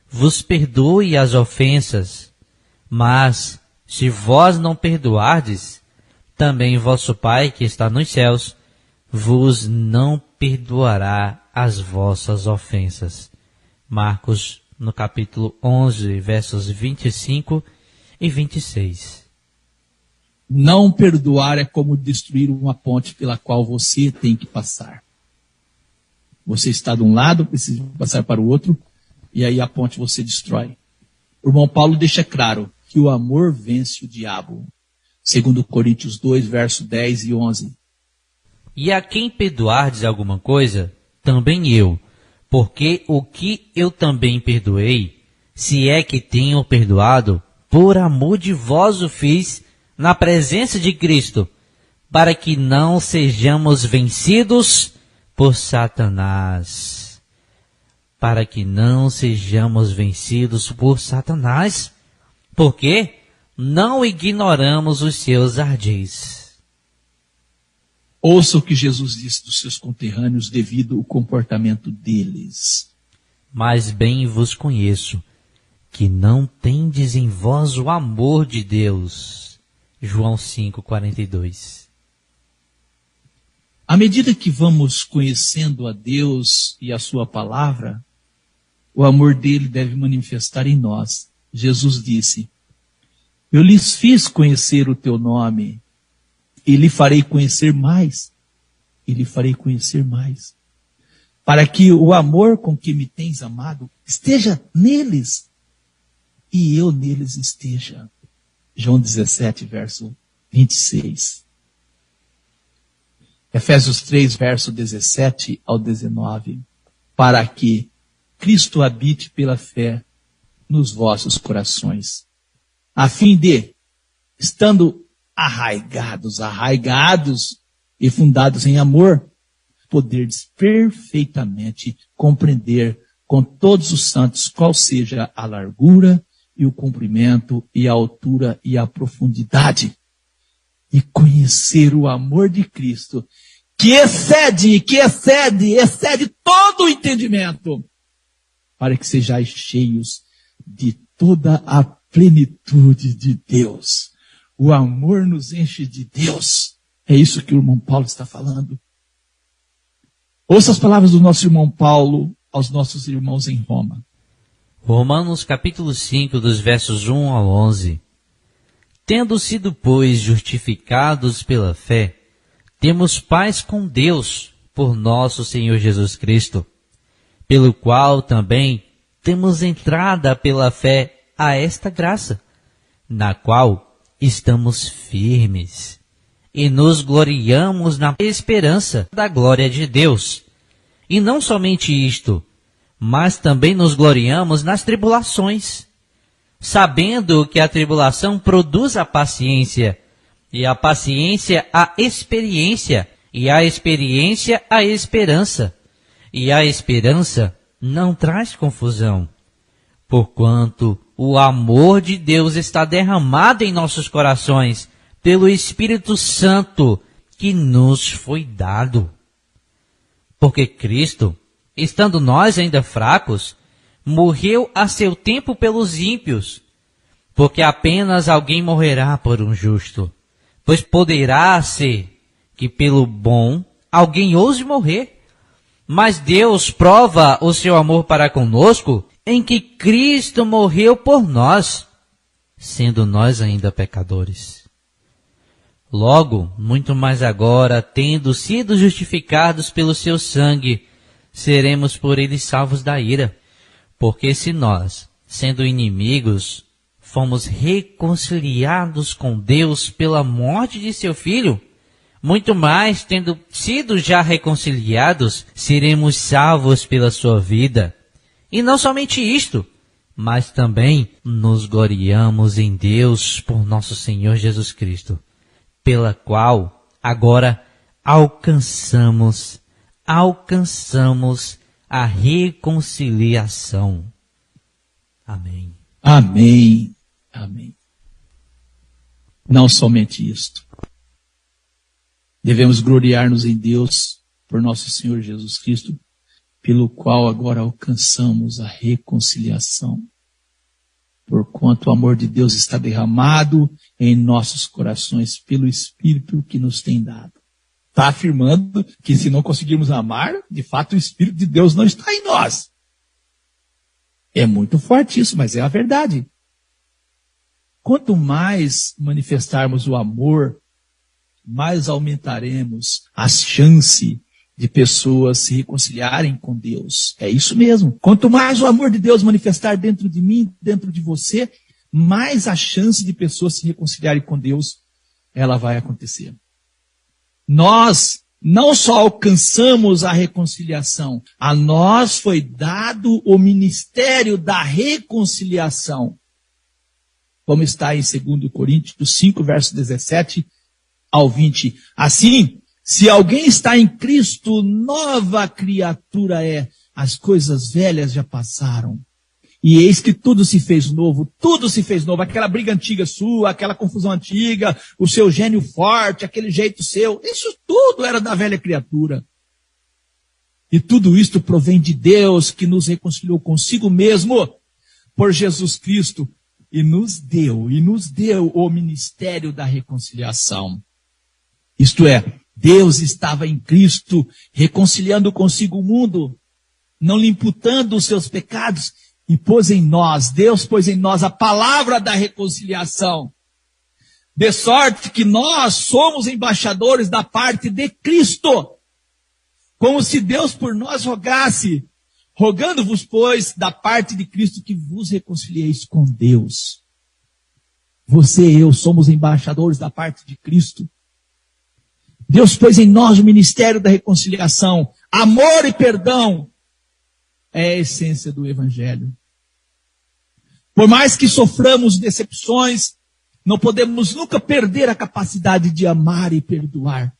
vos perdoe as ofensas. Mas, se vós não perdoardes, também vosso Pai, que está nos céus, vos não perdoará as vossas ofensas. Marcos, no capítulo 11, versos 25 e 26. Não perdoar é como destruir uma ponte pela qual você tem que passar. Você está de um lado, precisa passar para o outro, e aí a ponte você destrói. O irmão Paulo deixa claro que o amor vence o diabo. 2 Coríntios 2, verso 10 e 11. E a quem perdoardes alguma coisa, também eu, porque o que eu também perdoei, se é que tenho perdoado, por amor de vós o fiz, na presença de Cristo, para que não sejamos vencidos por Satanás. Para que não sejamos vencidos por Satanás, porque não ignoramos os seus ardis. Ouça o que Jesus disse dos seus conterrâneos devido ao comportamento deles. Mas bem vos conheço, que não tendes em vós o amor de Deus. João 5:42. À medida que vamos conhecendo a Deus e a sua palavra, o amor dele deve manifestar em nós. Jesus disse: eu lhes fiz conhecer o teu nome, e lhe farei conhecer mais, e lhe farei conhecer mais, para que o amor com que me tens amado esteja neles, e eu neles esteja. João 17, verso 26. Efésios 3, verso 17 ao 19. Para que Cristo habite pela fé nos vossos corações, a fim de, estando arraigados e fundados em amor, poderdes perfeitamente compreender com todos os santos qual seja a largura e o comprimento e a altura e a profundidade, e conhecer o amor de Cristo, que excede todo o entendimento, para que sejais cheios de toda a plenitude de Deus. O amor nos enche de Deus. É isso que o irmão Paulo está falando. Ouça as palavras do nosso irmão Paulo aos nossos irmãos em Roma. Romanos capítulo 5, dos versos 1 ao 11. Tendo sido, pois, justificados pela fé, temos paz com Deus por nosso Senhor Jesus Cristo, pelo qual também temos entrada pela fé a esta graça, na qual estamos firmes e nos gloriamos na esperança da glória de Deus. E não somente isto, mas também nos gloriamos nas tribulações, sabendo que a tribulação produz a paciência, e a paciência a experiência, e a experiência a esperança, e a esperança não traz confusão, porquanto o amor de Deus está derramado em nossos corações pelo Espírito Santo que nos foi dado. Porque Cristo, estando nós ainda fracos, morreu a seu tempo pelos ímpios, porque apenas alguém morrerá por um justo, pois poderá ser que pelo bom alguém ouse morrer. Mas Deus prova o seu amor para conosco em que Cristo morreu por nós, sendo nós ainda pecadores. Logo, muito mais agora, tendo sido justificados pelo seu sangue, seremos por ele salvos da ira. Porque se nós, sendo inimigos, fomos reconciliados com Deus pela morte de seu Filho, muito mais, tendo sido já reconciliados, seremos salvos pela sua vida. E não somente isto, mas também nos gloriamos em Deus por nosso Senhor Jesus Cristo, pela qual agora alcançamos a reconciliação. Amém. Amém. Amém. Não somente isto. Devemos gloriar-nos em Deus por nosso Senhor Jesus Cristo, pelo qual agora alcançamos a reconciliação. Porquanto o amor de Deus está derramado em nossos corações pelo Espírito que nos tem dado. Está afirmando que se não conseguirmos amar, de fato o Espírito de Deus não está em nós. É muito forte isso, mas é a verdade. Quanto mais manifestarmos o amor, mais aumentaremos a chance de pessoas se reconciliarem com Deus. É isso mesmo. Quanto mais o amor de Deus manifestar dentro de mim, dentro de você, mais a chance de pessoas se reconciliarem com Deus, ela vai acontecer. Nós não só alcançamos a reconciliação, a nós foi dado o ministério da reconciliação. Como está em 2 Coríntios 5, verso 17 ao 20. Assim, se alguém está em Cristo, nova criatura é. As coisas velhas já passaram. E eis que tudo se fez novo. Aquela briga antiga sua, aquela confusão antiga, o seu gênio forte, aquele jeito seu. Isso tudo era da velha criatura. E tudo isto provém de Deus, que nos reconciliou consigo mesmo por Jesus Cristo e nos deu o ministério da reconciliação. Isto é, Deus estava em Cristo reconciliando consigo o mundo, não lhe imputando os seus pecados, e Deus pôs em nós a palavra da reconciliação. De sorte que nós somos embaixadores da parte de Cristo, como se Deus por nós rogasse, rogando-vos, pois, da parte de Cristo, que vos reconcilieis com Deus. Você e eu somos embaixadores da parte de Cristo. Deus pôs em nós o ministério da reconciliação. Amor e perdão é a essência do Evangelho. Por mais que soframos decepções, não podemos nunca perder a capacidade de amar e perdoar.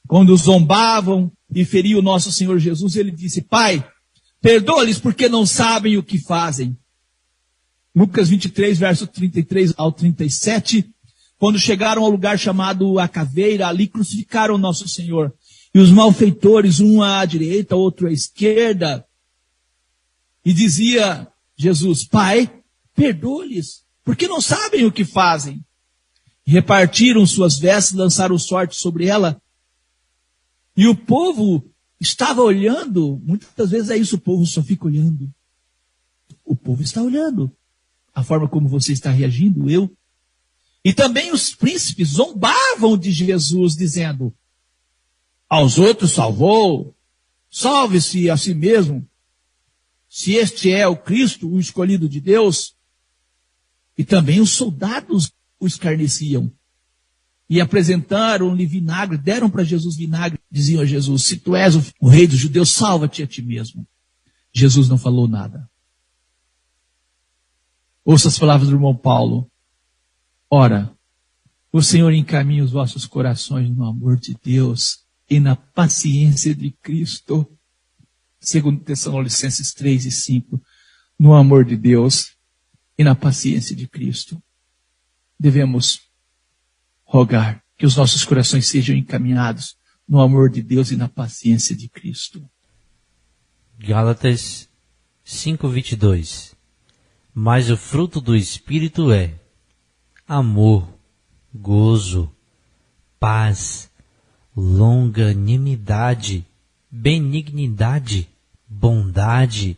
Quando zombavam e feriam o nosso Senhor Jesus, ele disse: Pai, perdoa-lhes porque não sabem o que fazem. Lucas 23, verso 33 ao 37, quando chegaram ao lugar chamado A Caveira, ali crucificaram o nosso Senhor. E os malfeitores, um à direita, outro à esquerda. E dizia Jesus: Pai, perdoa-lhes, porque não sabem o que fazem. E repartiram suas vestes, lançaram sorte sobre ela. E o povo estava olhando. Muitas vezes é isso, o povo só fica olhando. O povo está olhando a forma como você está reagindo, eu. E também os príncipes zombavam de Jesus, dizendo: aos outros salvou, salve-se a si mesmo, se este é o Cristo, o escolhido de Deus. E também os soldados o escarneciam. E apresentaram-lhe vinagre, deram para Jesus vinagre, diziam a Jesus: se tu és o rei dos judeus, salva-te a ti mesmo. Jesus não falou nada. Ouça as palavras do irmão Paulo. Ora, o Senhor encaminha os vossos corações no amor de Deus e na paciência de Cristo. Segundo Tessalonicenses 3 e 5, no amor de Deus e na paciência de Cristo. Devemos rogar que os nossos corações sejam encaminhados no amor de Deus e na paciência de Cristo. Gálatas 5:22. Mas o fruto do Espírito é amor, gozo, paz, longanimidade, benignidade, bondade,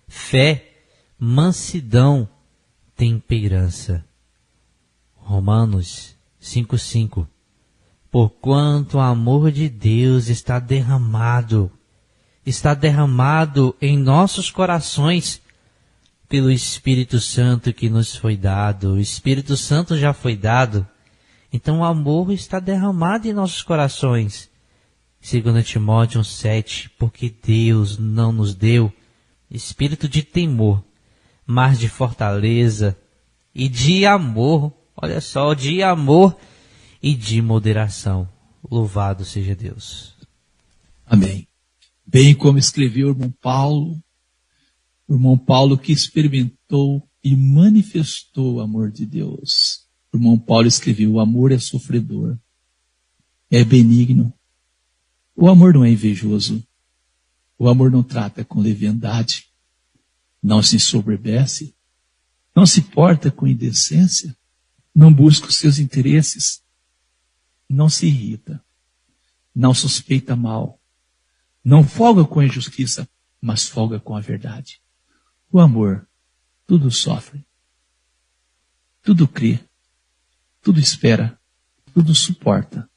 fé, mansidão, temperança. Romanos 5:5. Porquanto o amor de Deus está derramado em nossos corações pelo Espírito Santo que nos foi dado. O Espírito Santo já foi dado, então o amor está derramado em nossos corações. 2 Timóteo 1:7, porque Deus não nos deu espírito de temor, mas de fortaleza e de amor. Olha só, de amor e de moderação. Louvado seja Deus. Amém. Bem como escreveu o irmão Paulo que experimentou e manifestou o amor de Deus. O irmão Paulo escreveu: o amor é sofredor, é benigno. O amor não é invejoso. O amor não trata com leviandade, não se ensoberbece, não se porta com indecência, não busca os seus interesses, não se irrita, não suspeita mal, não folga com a injustiça, mas folga com a verdade. O amor tudo sofre, tudo crê, tudo espera, tudo suporta.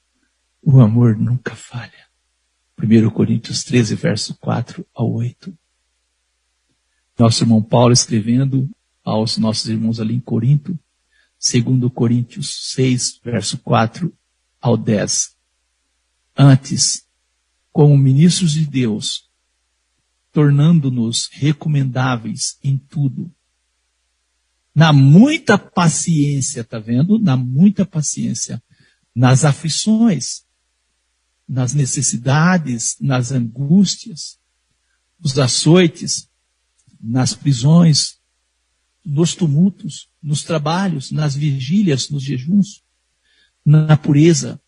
O amor nunca falha. 1 Coríntios 13, verso 4 ao 8. Nosso irmão Paulo escrevendo aos nossos irmãos ali em Corinto, 2 Coríntios 6, verso 4 ao 10. Antes, como ministros de Deus, tornando-nos recomendáveis em tudo, na muita paciência, tá vendo? Na muita paciência, nas aflições, nas necessidades, nas angústias, nos açoites, nas prisões, nos tumultos, nos trabalhos, nas vigílias, nos jejuns, na pureza,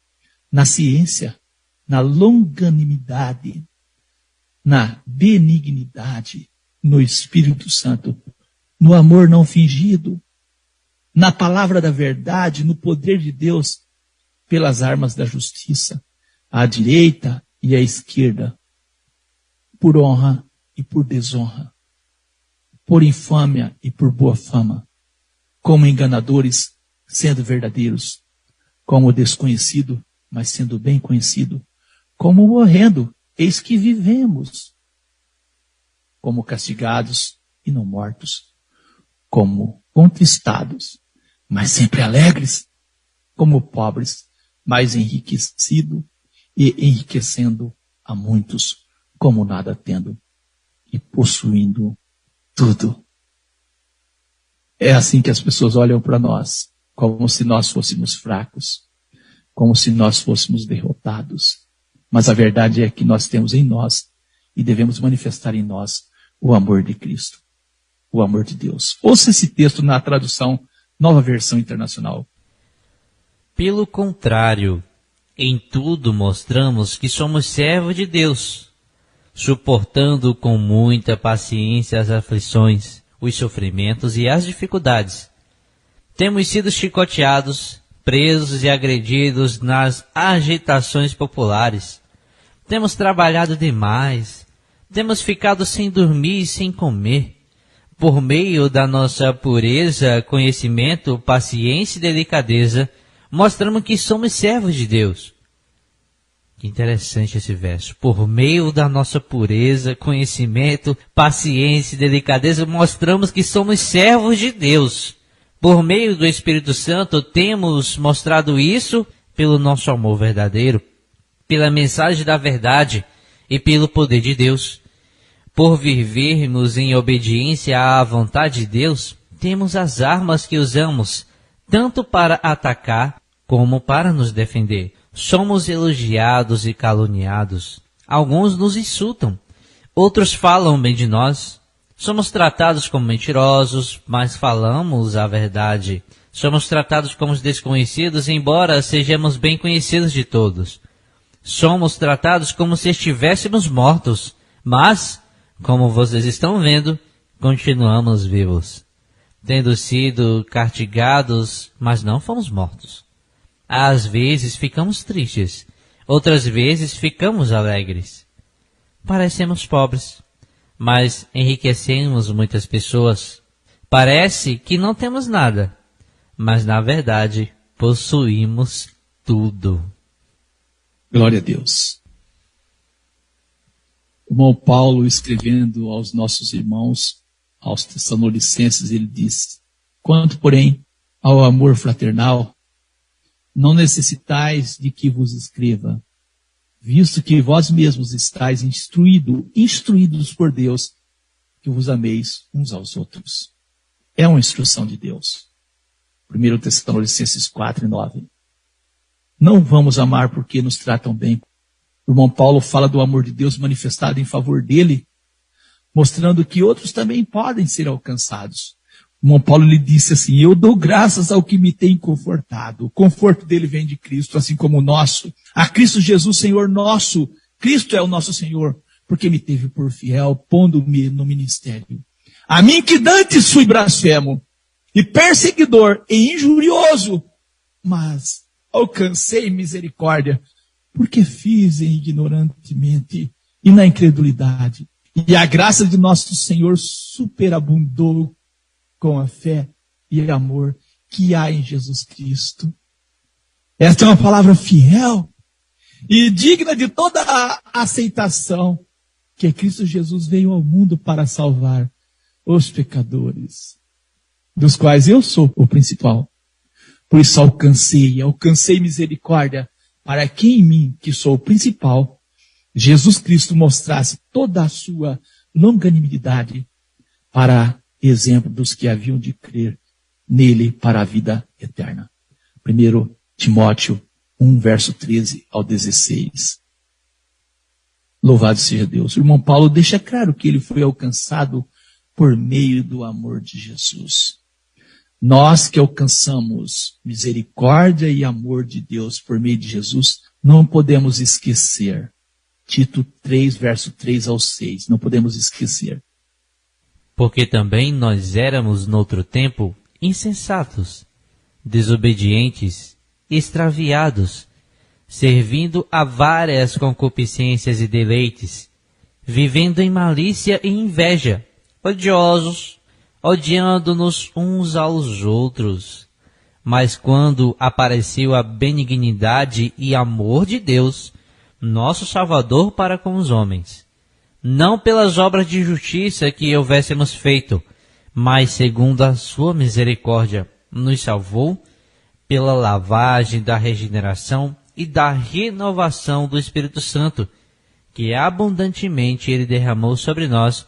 na ciência, na longanimidade, na benignidade, no Espírito Santo, no amor não fingido, na palavra da verdade, no poder de Deus, pelas armas da justiça, à direita e à esquerda, por honra e por desonra, por infâmia e por boa fama, como enganadores, sendo verdadeiros, como desconhecido, mas sendo bem conhecido, como morrendo, eis que vivemos, como castigados e não mortos, como contristados, mas sempre alegres, como pobres, mas enriquecido e enriquecendo a muitos, como nada tendo e possuindo tudo. É assim que as pessoas olham para nós, como se nós fôssemos fracos, como se nós fôssemos derrotados. Mas a verdade é que nós temos em nós e devemos manifestar em nós o amor de Cristo, o amor de Deus. Ouça esse texto na tradução Nova Versão Internacional. Pelo contrário, em tudo mostramos que somos servos de Deus, suportando com muita paciência as aflições, os sofrimentos e as dificuldades. Temos sido chicoteados, presos e agredidos nas agitações populares. Temos trabalhado demais. Temos ficado sem dormir e sem comer. Por meio da nossa pureza, conhecimento, paciência e delicadeza, mostramos que somos servos de Deus. Que interessante esse verso. Por meio da nossa pureza, conhecimento, paciência e delicadeza, mostramos que somos servos de Deus. Por meio do Espírito Santo, temos mostrado isso pelo nosso amor verdadeiro, pela mensagem da verdade e pelo poder de Deus. Por vivermos em obediência à vontade de Deus, temos as armas que usamos, tanto para atacar como para nos defender. Somos elogiados e caluniados. Alguns nos insultam, outros falam bem de nós. Somos tratados como mentirosos, mas falamos a verdade. Somos tratados como desconhecidos, embora sejamos bem conhecidos de todos. Somos tratados como se estivéssemos mortos, mas, como vocês estão vendo, continuamos vivos. Tendo sido castigados, mas não fomos mortos. Às vezes ficamos tristes, outras vezes ficamos alegres. Parecemos pobres, mas enriquecemos muitas pessoas. Parece que não temos nada, mas na verdade possuímos tudo. Glória a Deus. O irmão Paulo, escrevendo aos nossos irmãos, aos Tessalonicenses, ele diz: quanto, porém, ao amor fraternal, não necessitais de que vos escreva, visto que vós mesmos estáis instruídos por Deus, que vos ameis uns aos outros. É uma instrução de Deus. 1 Tessalonicenses 4:9. Não vamos amar porque nos tratam bem. O irmão Paulo fala do amor de Deus manifestado em favor dele, mostrando que outros também podem ser alcançados. O irmão Paulo lhe disse assim: eu dou graças ao que me tem confortado. O conforto dele vem de Cristo, assim como o nosso. A Cristo Jesus, Senhor nosso. Cristo é o nosso Senhor, porque me teve por fiel, pondo-me no ministério. A mim que dantes fui blasfemo, e perseguidor, e injurioso, mas alcancei misericórdia, porque fiz ignorantemente e na incredulidade. E a graça de nosso Senhor superabundou com a fé e amor que há em Jesus Cristo. Esta é uma palavra fiel e digna de toda a aceitação, que Cristo Jesus veio ao mundo para salvar os pecadores, dos quais eu sou o principal. Por isso alcancei misericórdia, para que em mim, que sou o principal, Jesus Cristo mostrasse toda a sua longanimidade para exemplo dos que haviam de crer nele para a vida eterna. 1 Timóteo 1, verso 13 ao 16. Louvado seja Deus. O irmão Paulo deixa claro que ele foi alcançado por meio do amor de Jesus. Nós que alcançamos misericórdia e amor de Deus por meio de Jesus, não podemos esquecer. Tito 3, verso 3 ao 6. Não podemos esquecer. Porque também nós éramos, noutro tempo, insensatos, desobedientes, extraviados, servindo a várias concupiscências e deleites, vivendo em malícia e inveja, odiosos, odiando-nos uns aos outros. Mas quando apareceu a benignidade e amor de Deus, nosso Salvador para com os homens, não pelas obras de justiça que houvéssemos feito, mas segundo a sua misericórdia, nos salvou pela lavagem da regeneração e da renovação do Espírito Santo, que abundantemente Ele derramou sobre nós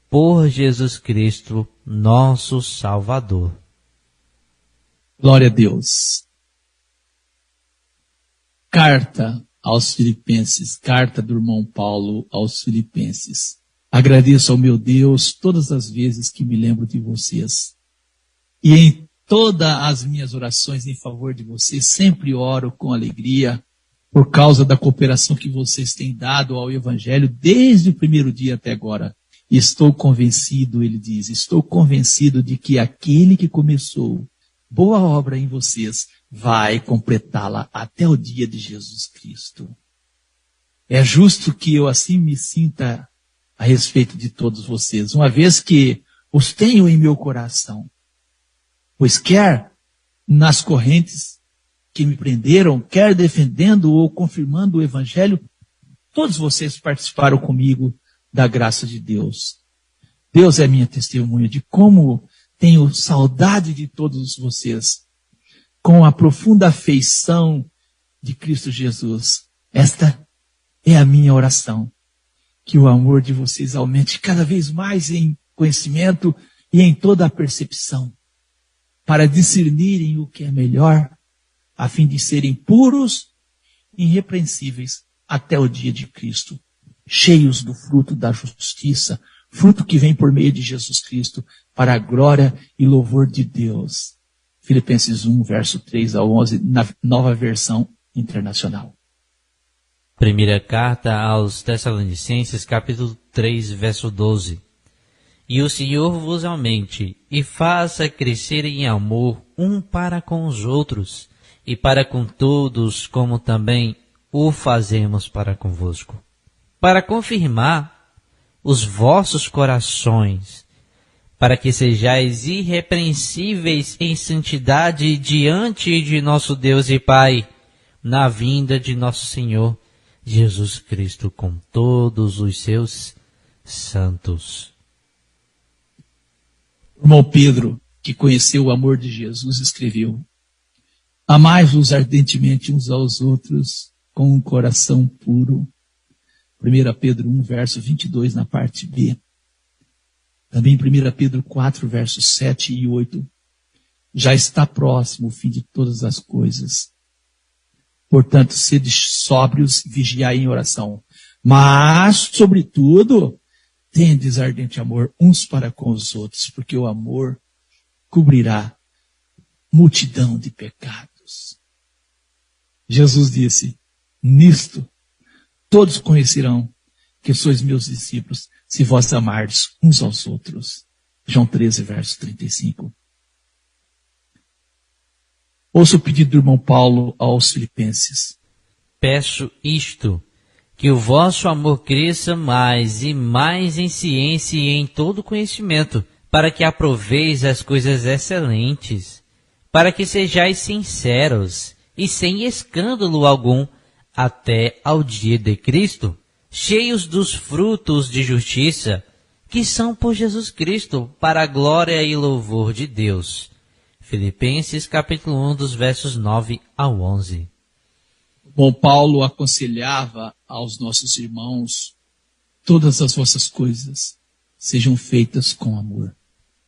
por Jesus Cristo, nosso Salvador. Glória a Deus. Carta aos Filipenses, carta do irmão Paulo aos Filipenses. Agradeço ao meu Deus todas as vezes que me lembro de vocês. E em todas as minhas orações em favor de vocês, sempre oro com alegria por causa da cooperação que vocês têm dado ao Evangelho desde o primeiro dia até agora. Estou convencido, ele diz, estou convencido de que aquele que começou boa obra em vocês vai completá-la até o dia de Jesus Cristo. É justo que eu assim me sinta a respeito de todos vocês, uma vez que os tenho em meu coração. Pois quer nas correntes que me prenderam, quer defendendo ou confirmando o Evangelho, todos vocês participaram comigo da graça de Deus. Deus é minha testemunha de como tenho saudade de todos vocês, com a profunda afeição de Cristo Jesus. Esta é a minha oração, que o amor de vocês aumente cada vez mais em conhecimento e em toda a percepção, para discernirem o que é melhor, a fim de serem puros e irrepreensíveis até o dia de Cristo, cheios do fruto da justiça, fruto que vem por meio de Jesus Cristo, para a glória e louvor de Deus. Filipenses 1, verso 3 ao 11, na Nova Versão Internacional. Primeira carta aos Tessalonicenses, capítulo 3, verso 12. E o Senhor vos aumente e faça crescer em amor um para com os outros e para com todos, como também o fazemos para convosco, para confirmar os vossos corações, para que sejais irrepreensíveis em santidade diante de nosso Deus e Pai, na vinda de nosso Senhor Jesus Cristo com todos os seus santos. O irmão Pedro, que conheceu o amor de Jesus, escreveu: amai-vos ardentemente uns aos outros com um coração puro. 1 Pedro 1, verso 22, na parte B. Também 1 Pedro 4, versos 7 e 8. Já está próximo o fim de todas as coisas. Portanto, sede sóbrios e vigiai em oração. Mas, sobretudo, tendes ardente amor uns para com os outros, porque o amor cobrirá multidão de pecados. Jesus disse: nisto todos conhecerão que sois meus discípulos, se vós amardes uns aos outros. João 13, verso 35. Ouça o pedido do irmão Paulo aos Filipenses. Peço isto, que o vosso amor cresça mais e mais em ciência e em todo conhecimento, para que aproveis as coisas excelentes, para que sejais sinceros e sem escândalo algum, até ao dia de Cristo, cheios dos frutos de justiça, que são por Jesus Cristo, para a glória e louvor de Deus. Filipenses capítulo 1, dos versos 9 ao 11. Bom, Paulo aconselhava aos nossos irmãos: todas as vossas coisas sejam feitas com amor.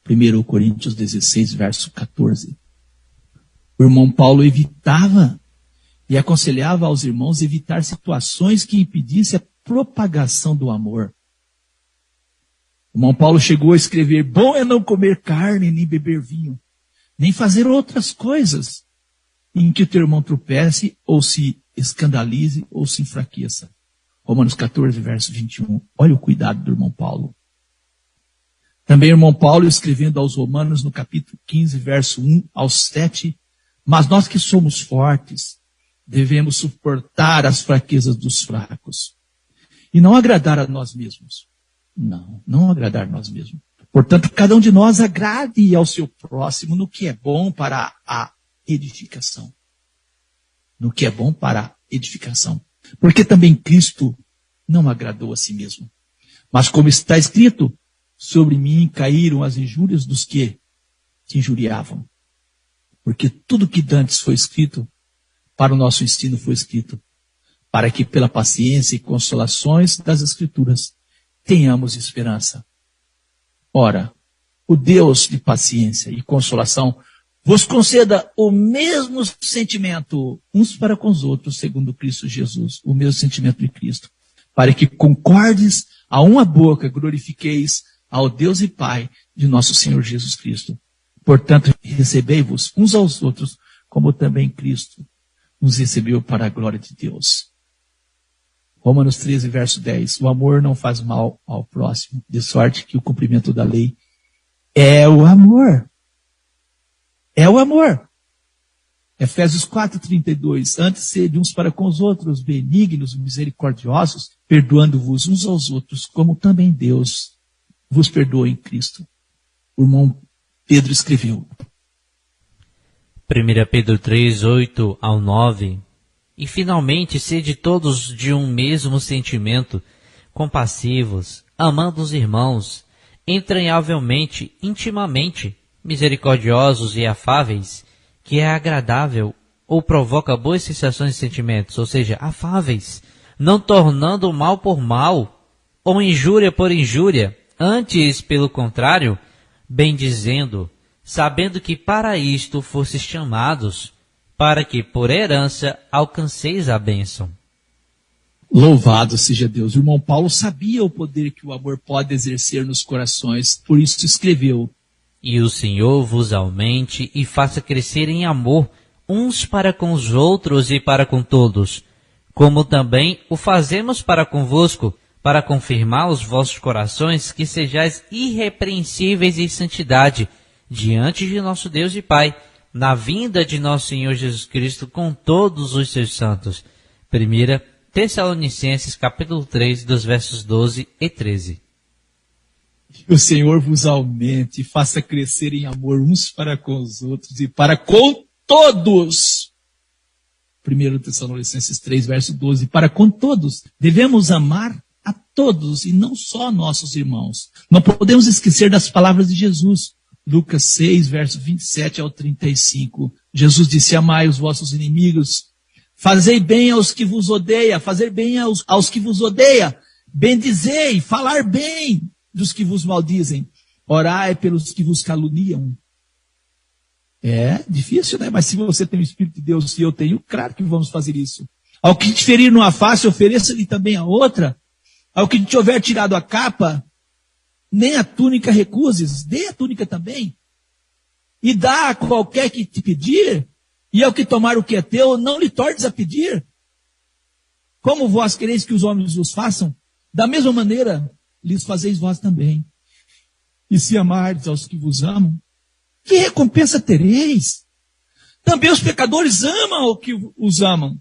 1 Coríntios 16, verso 14. O irmão Paulo evitava e aconselhava aos irmãos evitar situações que impedissem a propagação do amor. O irmão Paulo chegou a escrever: bom é não comer carne nem beber vinho, nem fazer outras coisas em que o teu irmão tropece, ou se escandalize, ou se enfraqueça. Romanos 14, verso 21. Olha o cuidado do irmão Paulo. Também o irmão Paulo, escrevendo aos Romanos, no capítulo 15, verso 1 ao 7, mas nós que somos fortes, devemos suportar as fraquezas dos fracos, e não agradar a nós mesmos. Não agradar a nós mesmos. Portanto, cada um de nós agrade ao seu próximo no que é bom para a edificação. No que é bom para a edificação. Porque também Cristo não agradou a si mesmo. Mas como está escrito, sobre mim caíram as injúrias dos que te injuriavam. Porque tudo que dantes foi escrito, para o nosso ensino foi escrito, para que pela paciência e consolações das Escrituras tenhamos esperança. Ora, o Deus de paciência e consolação vos conceda o mesmo sentimento uns para com os outros, segundo Cristo Jesus, o mesmo sentimento de Cristo, para que concordes a uma boca, glorifiqueis ao Deus e Pai de nosso Senhor Jesus Cristo. Portanto, recebei-vos uns aos outros, como também Cristo nos recebeu para a glória de Deus. Romanos 13, verso 10. O amor não faz mal ao próximo, de sorte que o cumprimento da lei é o amor. É o amor. Efésios 4, 32. Antes sede uns para com os outros, benignos, misericordiosos, perdoando-vos uns aos outros, como também Deus vos perdoa em Cristo. O irmão Pedro escreveu. 1 Pedro 3, 8 ao 9. E finalmente sede todos de um mesmo sentimento, compassivos, amando os irmãos, entranhavelmente, intimamente, misericordiosos e afáveis, que é agradável ou provoca boas sensações e sentimentos, ou seja, afáveis, não tornando mal por mal, ou injúria por injúria, antes, pelo contrário, bendizendo, sabendo que para isto fostes chamados, para que por herança alcanceis a bênção. Louvado seja Deus. O irmão Paulo sabia o poder que o amor pode exercer nos corações, por isso escreveu. E o Senhor vos aumente e faça crescer em amor, uns para com os outros e para com todos, como também o fazemos para convosco, para confirmar os vossos corações, que sejais irrepreensíveis em santidade, diante de nosso Deus e Pai, na vinda de nosso Senhor Jesus Cristo com todos os seus santos. 1 Tessalonicenses, capítulo 3, dos versos 12 e 13. Que o Senhor vos aumente e faça crescer em amor uns para com os outros e para com todos. 1 Tessalonicenses 3, verso 12. Para com todos. Devemos amar a todos e não só nossos irmãos. Não podemos esquecer das palavras de Jesus. Lucas 6, verso 27 ao 35. Jesus disse, amai os vossos inimigos, fazei bem aos que vos odeiam, fazer bem aos que vos odeiam, bendizei, falar bem dos que vos maldizem, orai pelos que vos caluniam. É difícil, né? Mas se você tem o Espírito de Deus, se eu tenho, claro que vamos fazer isso. Ao que te ferir numa face, ofereça-lhe também a outra. Ao que te houver tirado a capa, nem a túnica recuses, dê a túnica também. E dá a qualquer que te pedir, e ao que tomar o que é teu, não lhe tornes a pedir. Como vós quereis que os homens vos façam, da mesma maneira lhes fazeis vós também. E se amardes aos que vos amam, que recompensa tereis? Também os pecadores amam o que os amam.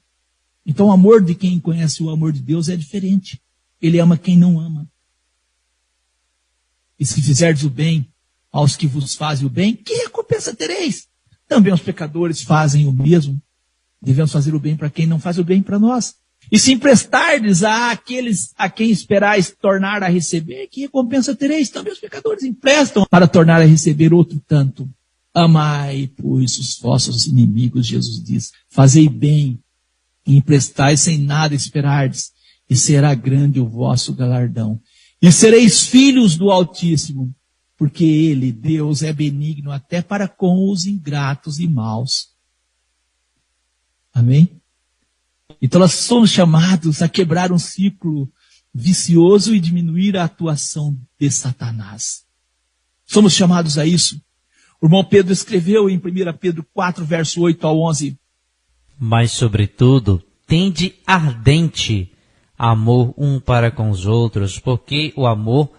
Então o amor de quem conhece o amor de Deus é diferente. Ele ama quem não ama. E se fizerdes o bem aos que vos fazem o bem, que recompensa tereis? Também os pecadores fazem o mesmo. Devemos fazer o bem para quem não faz o bem para nós. E se emprestardes àqueles a quem esperais tornar a receber, que recompensa tereis? Também os pecadores emprestam para tornar a receber outro tanto. Amai, pois, os vossos inimigos, Jesus diz. Fazei bem e emprestai sem nada esperardes, e será grande o vosso galardão. E sereis filhos do Altíssimo, porque Ele, Deus, é benigno até para com os ingratos e maus. Amém? Então nós somos chamados a quebrar um ciclo vicioso e diminuir a atuação de Satanás. Somos chamados a isso. O irmão Pedro escreveu em 1 Pedro 4, verso 8 ao 11. Mas, sobretudo, tende ardente amor um para com os outros, porque o amor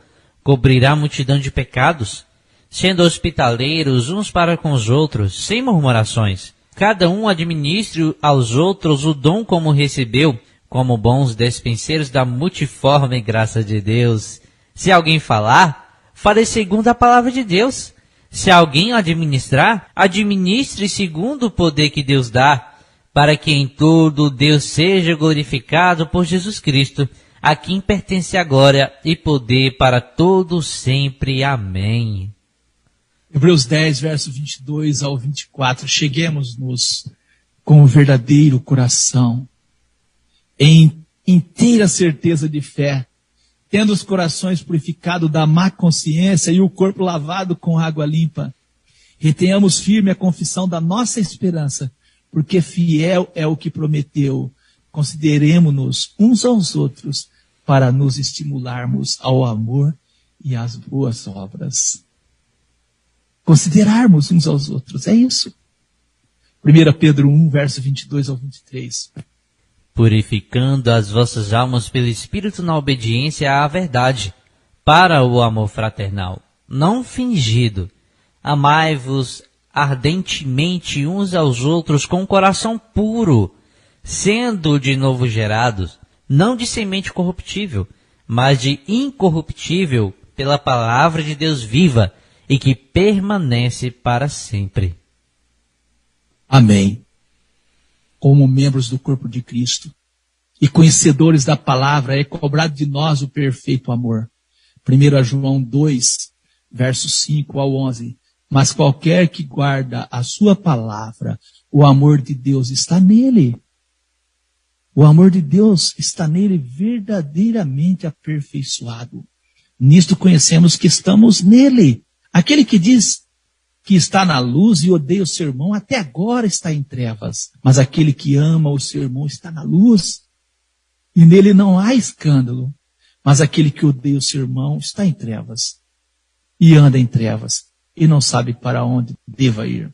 cobrirá a multidão de pecados, sendo hospitaleiros uns para com os outros, sem murmurações. Cada um administre aos outros o dom como recebeu, como bons despenseiros da multiforme graça de Deus. Se alguém falar, fale segundo a palavra de Deus. Se alguém administrar, administre segundo o poder que Deus dá, para que em tudo Deus seja glorificado por Jesus Cristo, a quem pertence a glória e poder para todos sempre. Amém. Hebreus 10, verso 22 ao 24. Cheguemos-nos com o verdadeiro coração, em inteira certeza de fé, tendo os corações purificados da má consciência e o corpo lavado com água limpa. Retenhamos firme a confissão da nossa esperança, porque fiel é o que prometeu. Consideremo-nos uns aos outros para nos estimularmos ao amor e às boas obras. Considerarmos uns aos outros, é isso. 1 Pedro 1, verso 22 ao 23. Purificando as vossas almas pelo Espírito na obediência à verdade, para o amor fraternal, não fingido. Amai-vos ardentemente uns aos outros com um coração puro, sendo de novo gerados, não de semente corruptível, mas de incorruptível, pela palavra de Deus viva e que permanece para sempre. Amém. Como membros do corpo de Cristo e conhecedores da palavra, é cobrado de nós o perfeito amor. 1 João 2, versos 5 ao 11. Mas qualquer que guarda a sua palavra, o amor de Deus está nele. O amor de Deus está nele verdadeiramente aperfeiçoado. Nisto conhecemos que estamos nele. Aquele que diz que está na luz e odeia o seu irmão, até agora está em trevas. Mas aquele que ama o seu irmão está na luz, e nele não há escândalo. Mas aquele que odeia o seu irmão está em trevas, e anda em trevas, e não sabe para onde deva ir,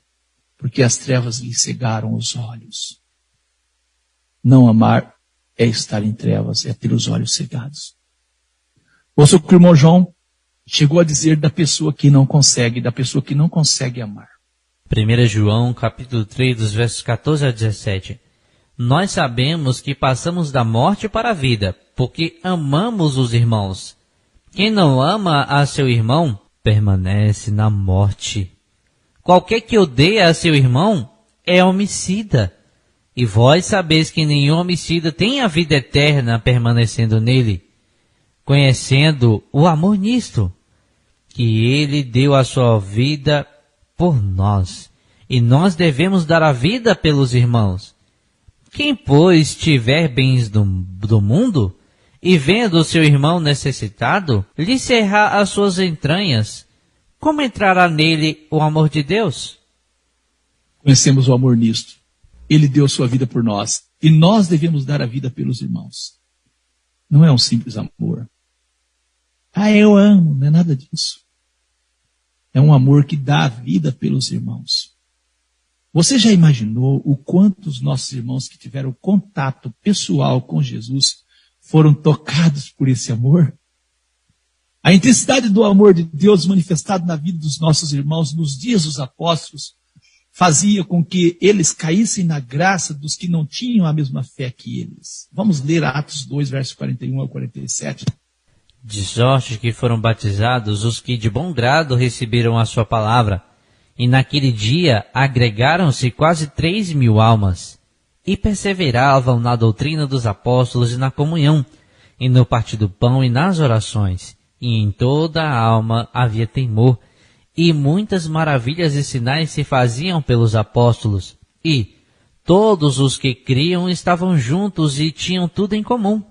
porque as trevas lhe cegaram os olhos. Não amar é estar em trevas, é ter os olhos cegados. Ouça o que o irmão João chegou a dizer da pessoa que não consegue amar. 1 João, capítulo 3, dos versos 14 a 17. Nós sabemos que passamos da morte para a vida, porque amamos os irmãos. Quem não ama a seu irmão, permanece na morte. Qualquer que odeia a seu irmão é homicida. E vós sabeis que nenhum homicida tem a vida eterna permanecendo nele. Conhecendo o amor nisto, que ele deu a sua vida por nós, e nós devemos dar a vida pelos irmãos. Quem, pois, tiver bens do mundo, e vendo o seu irmão necessitado, lhe cerrar as suas entranhas, como entrará nele o amor de Deus? Conhecemos o amor nisto. Ele deu sua vida por nós, e nós devemos dar a vida pelos irmãos. Não é um simples amor. Eu amo, não é nada disso. É um amor que dá a vida pelos irmãos. Você já imaginou o quanto os nossos irmãos que tiveram contato pessoal com Jesus foram tocados por esse amor? A intensidade do amor de Deus manifestado na vida dos nossos irmãos nos dias dos apóstolos fazia com que eles caíssem na graça dos que não tinham a mesma fé que eles. Vamos ler Atos 2, versos 41 ao 47. De sorte que foram batizados os que de bom grado receberam a sua palavra, e naquele dia agregaram-se quase 3.000 almas, e perseveravam na doutrina dos apóstolos e na comunhão, e no partir do pão e nas orações, e em toda a alma havia temor, e muitas maravilhas e sinais se faziam pelos apóstolos, e todos os que criam estavam juntos e tinham tudo em comum,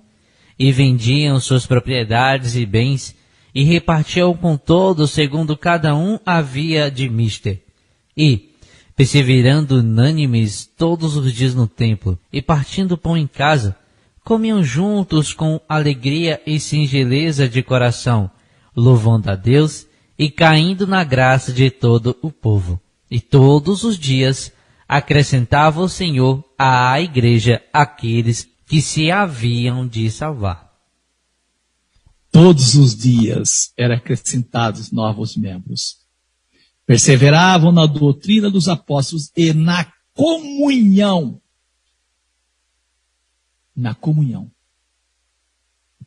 e vendiam suas propriedades e bens, e repartiam com todos segundo cada um havia de mister. E, perseverando unânimes todos os dias no templo, e partindo pão em casa, comiam juntos com alegria e singeleza de coração, louvando a Deus e caindo na graça de todo o povo. E todos os dias acrescentava o Senhor à igreja aqueles que se haviam de salvar. Todos os dias eram acrescentados novos membros. Perseveravam na doutrina dos apóstolos e na comunhão. Na comunhão.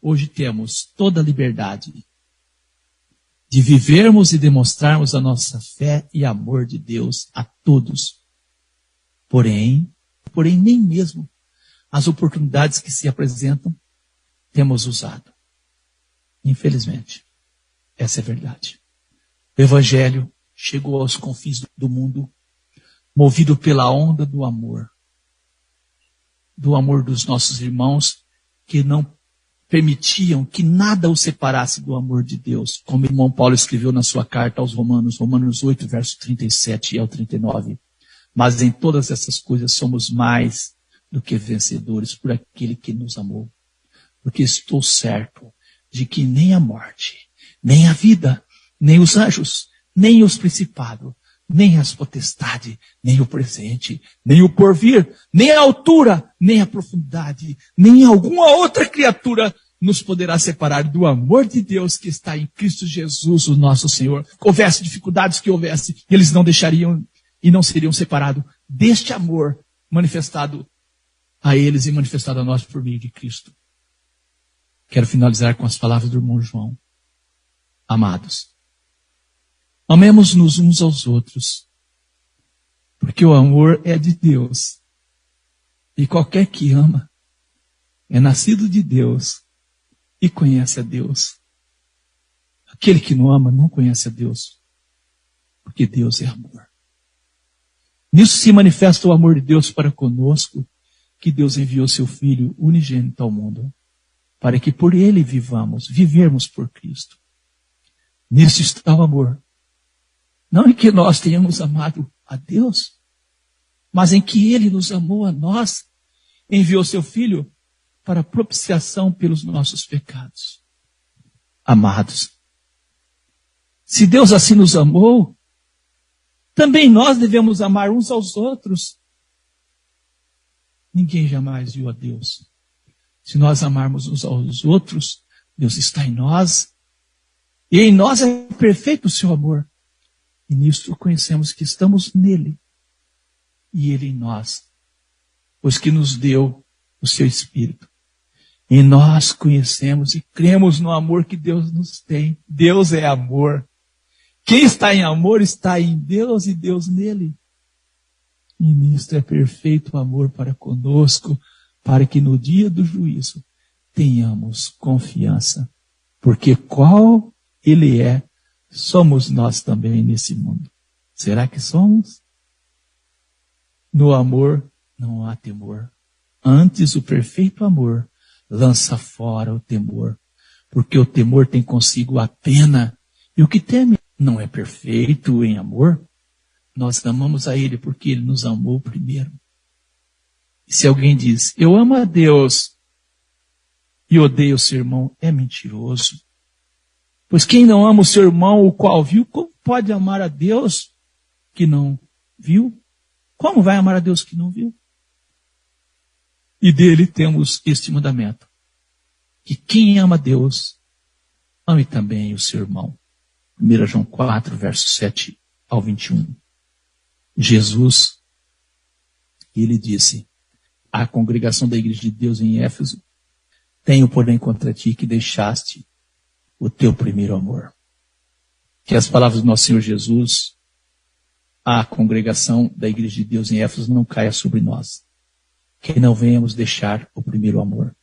Hoje temos toda a liberdade de vivermos e demonstrarmos a nossa fé e amor de Deus a todos. Porém, nem mesmo as oportunidades que se apresentam temos usado. Infelizmente, essa é a verdade. O Evangelho chegou aos confins do mundo, movido pela onda do amor dos nossos irmãos que não permitiam que nada o separasse do amor de Deus, como o irmão Paulo escreveu na sua carta aos Romanos, Romanos 8, verso 37 ao 39. Mas em todas essas coisas somos mais do que vencedores por aquele que nos amou. Porque estou certo de que nem a morte, nem a vida, nem os anjos, nem os principados, nem as potestades, nem o presente, nem o porvir, nem a altura, nem a profundidade, nem alguma outra criatura nos poderá separar do amor de Deus que está em Cristo Jesus, o nosso Senhor. Houvesse dificuldades que houvesse, eles não deixariam e não seriam separados deste amor manifestado a eles e manifestado a nós por meio de Cristo. Quero finalizar com as palavras do irmão João. Amados, amemos-nos uns aos outros, porque o amor é de Deus. E qualquer que ama é nascido de Deus e conhece a Deus. Aquele que não ama não conhece a Deus, porque Deus é amor. Nisso se manifesta o amor de Deus para conosco, que Deus enviou seu Filho unigênito ao mundo, para que por ele vivermos por Cristo. Nisso está o amor. Não em que nós tenhamos amado a Deus, mas em que ele nos amou a nós, enviou seu Filho para propiciação pelos nossos pecados. Amados, se Deus assim nos amou, também nós devemos amar uns aos outros. Ninguém jamais viu a Deus. Se nós amarmos uns aos outros, Deus está em nós, e em nós é perfeito o seu amor. E nisto conhecemos que estamos nele, e ele em nós, pois que nos deu o seu Espírito. E nós conhecemos e cremos no amor que Deus nos tem. Deus é amor. Quem está em amor está em Deus e Deus nele. E nisto é perfeito o amor para conosco, para que no dia do juízo tenhamos confiança. Porque qual ele é, somos nós também nesse mundo. Será que somos? No amor não há temor. Antes o perfeito amor lança fora o temor. Porque o temor tem consigo a pena. E o que teme não é perfeito em amor. Nós amamos a ele porque ele nos amou primeiro. E se alguém diz, eu amo a Deus e odeio o seu irmão, é mentiroso. Pois quem não ama o seu irmão, o qual viu, como pode amar a Deus que não viu? Como vai amar a Deus que não viu? E dele temos este mandamento, que quem ama a Deus, ame também o seu irmão. 1 João 4, versos 7 ao 21. Jesus, ele disse à congregação da igreja de Deus em Éfeso, tenho porém contra ti que deixaste o teu primeiro amor. Que as palavras do nosso Senhor Jesus à congregação da igreja de Deus em Éfeso não caia sobre nós. Que não venhamos deixar o primeiro amor.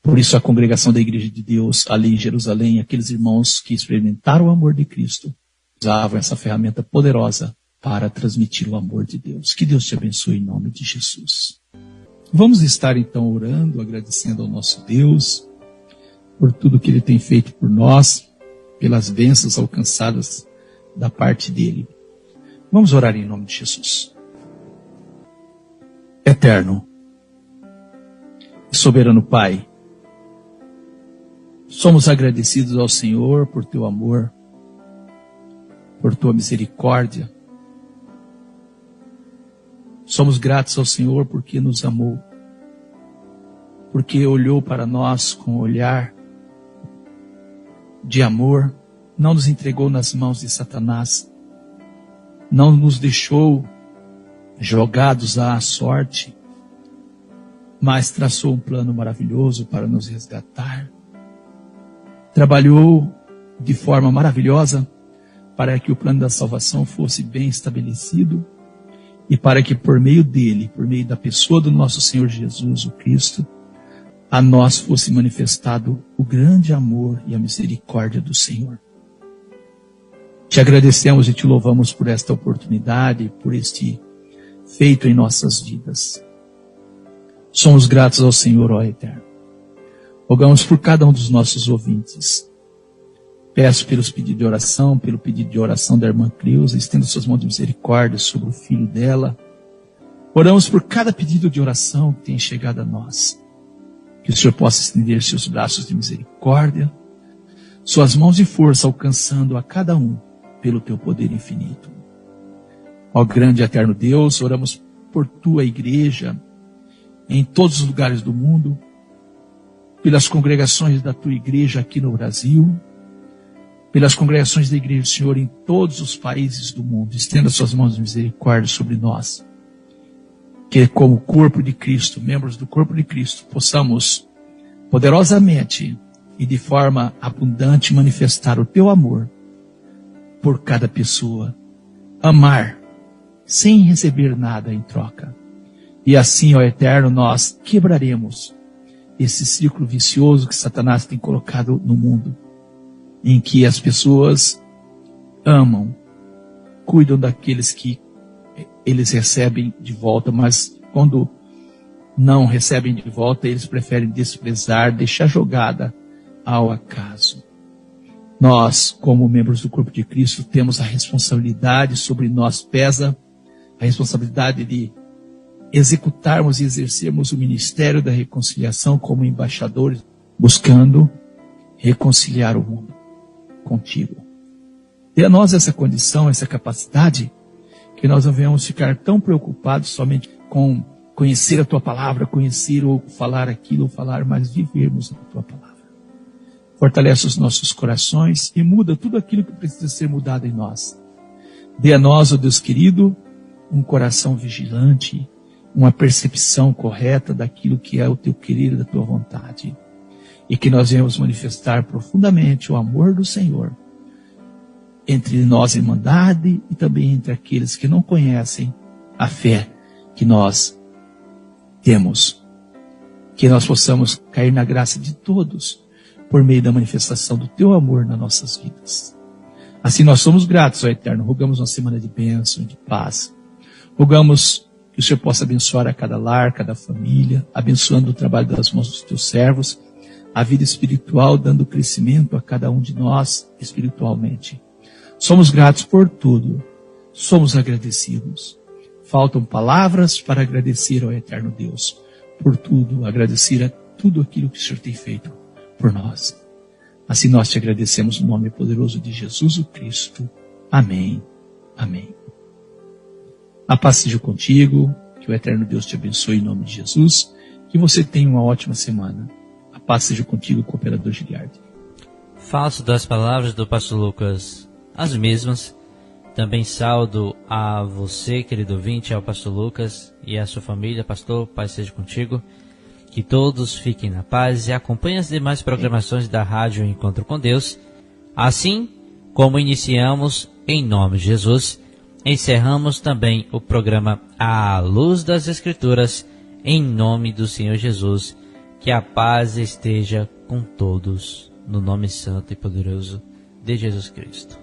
Por isso a congregação da igreja de Deus ali em Jerusalém, aqueles irmãos que experimentaram o amor de Cristo, usavam essa ferramenta poderosa para transmitir o amor de Deus. Que Deus te abençoe em nome de Jesus. Vamos estar então orando, agradecendo ao nosso Deus por tudo que Ele tem feito por nós, pelas bênçãos alcançadas da parte dEle. Vamos orar em nome de Jesus. Eterno, soberano Pai, somos agradecidos ao Senhor por Teu amor, por tua misericórdia. Somos gratos ao Senhor porque nos amou, porque olhou para nós com um olhar de amor, não nos entregou nas mãos de Satanás, não nos deixou jogados à sorte, mas traçou um plano maravilhoso para nos resgatar. Trabalhou de forma maravilhosa para que o plano da salvação fosse bem estabelecido e para que por meio dele, por meio da pessoa do nosso Senhor Jesus, o Cristo, a nós fosse manifestado o grande amor e a misericórdia do Senhor. Te agradecemos e te louvamos por esta oportunidade, por este feito em nossas vidas. Somos gratos ao Senhor, ó Eterno. Rogamos por cada um dos nossos ouvintes. Peço pelos pedidos de oração, pelo pedido de oração da irmã Cleusa, estenda suas mãos de misericórdia sobre o filho dela. Oramos por cada pedido de oração que tem chegado a nós. Que o Senhor possa estender seus braços de misericórdia, suas mãos de força alcançando a cada um pelo teu poder infinito. Ó grande e eterno Deus, oramos por tua igreja em todos os lugares do mundo, pelas congregações da tua igreja aqui no Brasil, pelas congregações da igreja do Senhor em todos os países do mundo. Estenda suas mãos de misericórdia sobre nós, que como corpo de Cristo, membros do corpo de Cristo, possamos poderosamente e de forma abundante manifestar o teu amor por cada pessoa. Amar sem receber nada em troca. E assim, ó Eterno, nós quebraremos esse círculo vicioso que Satanás tem colocado no mundo, em que as pessoas amam, cuidam daqueles que eles recebem de volta, mas quando não recebem de volta, eles preferem desprezar, deixar jogada ao acaso. Nós, como membros do corpo de Cristo, temos a responsabilidade, sobre nós pesa a responsabilidade de executarmos e exercermos o ministério da reconciliação como embaixadores, buscando reconciliar o mundo contigo. Dê a nós essa condição, essa capacidade, que nós não venhamos ficar tão preocupados somente com conhecer a tua palavra, conhecer ou falar aquilo ou falar, mas vivermos a tua palavra. Fortalece os nossos corações e muda tudo aquilo que precisa ser mudado em nós. Dê a nós, ó Deus querido, um coração vigilante, uma percepção correta daquilo que é o teu querer e da tua vontade. E que nós venhamos manifestar profundamente o amor do Senhor entre nós, irmandade, e também entre aqueles que não conhecem a fé que nós temos. Que nós possamos cair na graça de todos por meio da manifestação do teu amor nas nossas vidas. Assim nós somos gratos, ó Eterno. Rogamos uma semana de bênção, de paz. Rogamos que o Senhor possa abençoar a cada lar, cada família, abençoando o trabalho das mãos dos teus servos, a vida espiritual, dando crescimento a cada um de nós espiritualmente. Somos gratos por tudo. Somos agradecidos. Faltam palavras para agradecer ao Eterno Deus por tudo, agradecer a tudo aquilo que o Senhor tem feito por nós. Assim nós te agradecemos no nome poderoso de Jesus o Cristo. Amém. Amém. A paz seja contigo, que o Eterno Deus te abençoe em nome de Jesus, que você tenha uma ótima semana. A paz seja contigo, cooperador Giliardi. Faço das palavras do pastor Lucas as mesmas. Também saúdo a você, querido ouvinte, ao pastor Lucas e a sua família. Pastor, paz seja contigo. Que todos fiquem na paz e acompanhem as demais programações da Rádio Encontro com Deus. Assim como iniciamos, em nome de Jesus, encerramos também o programa À Luz das Escrituras, em nome do Senhor Jesus. Que a paz esteja com todos, no nome santo e poderoso de Jesus Cristo.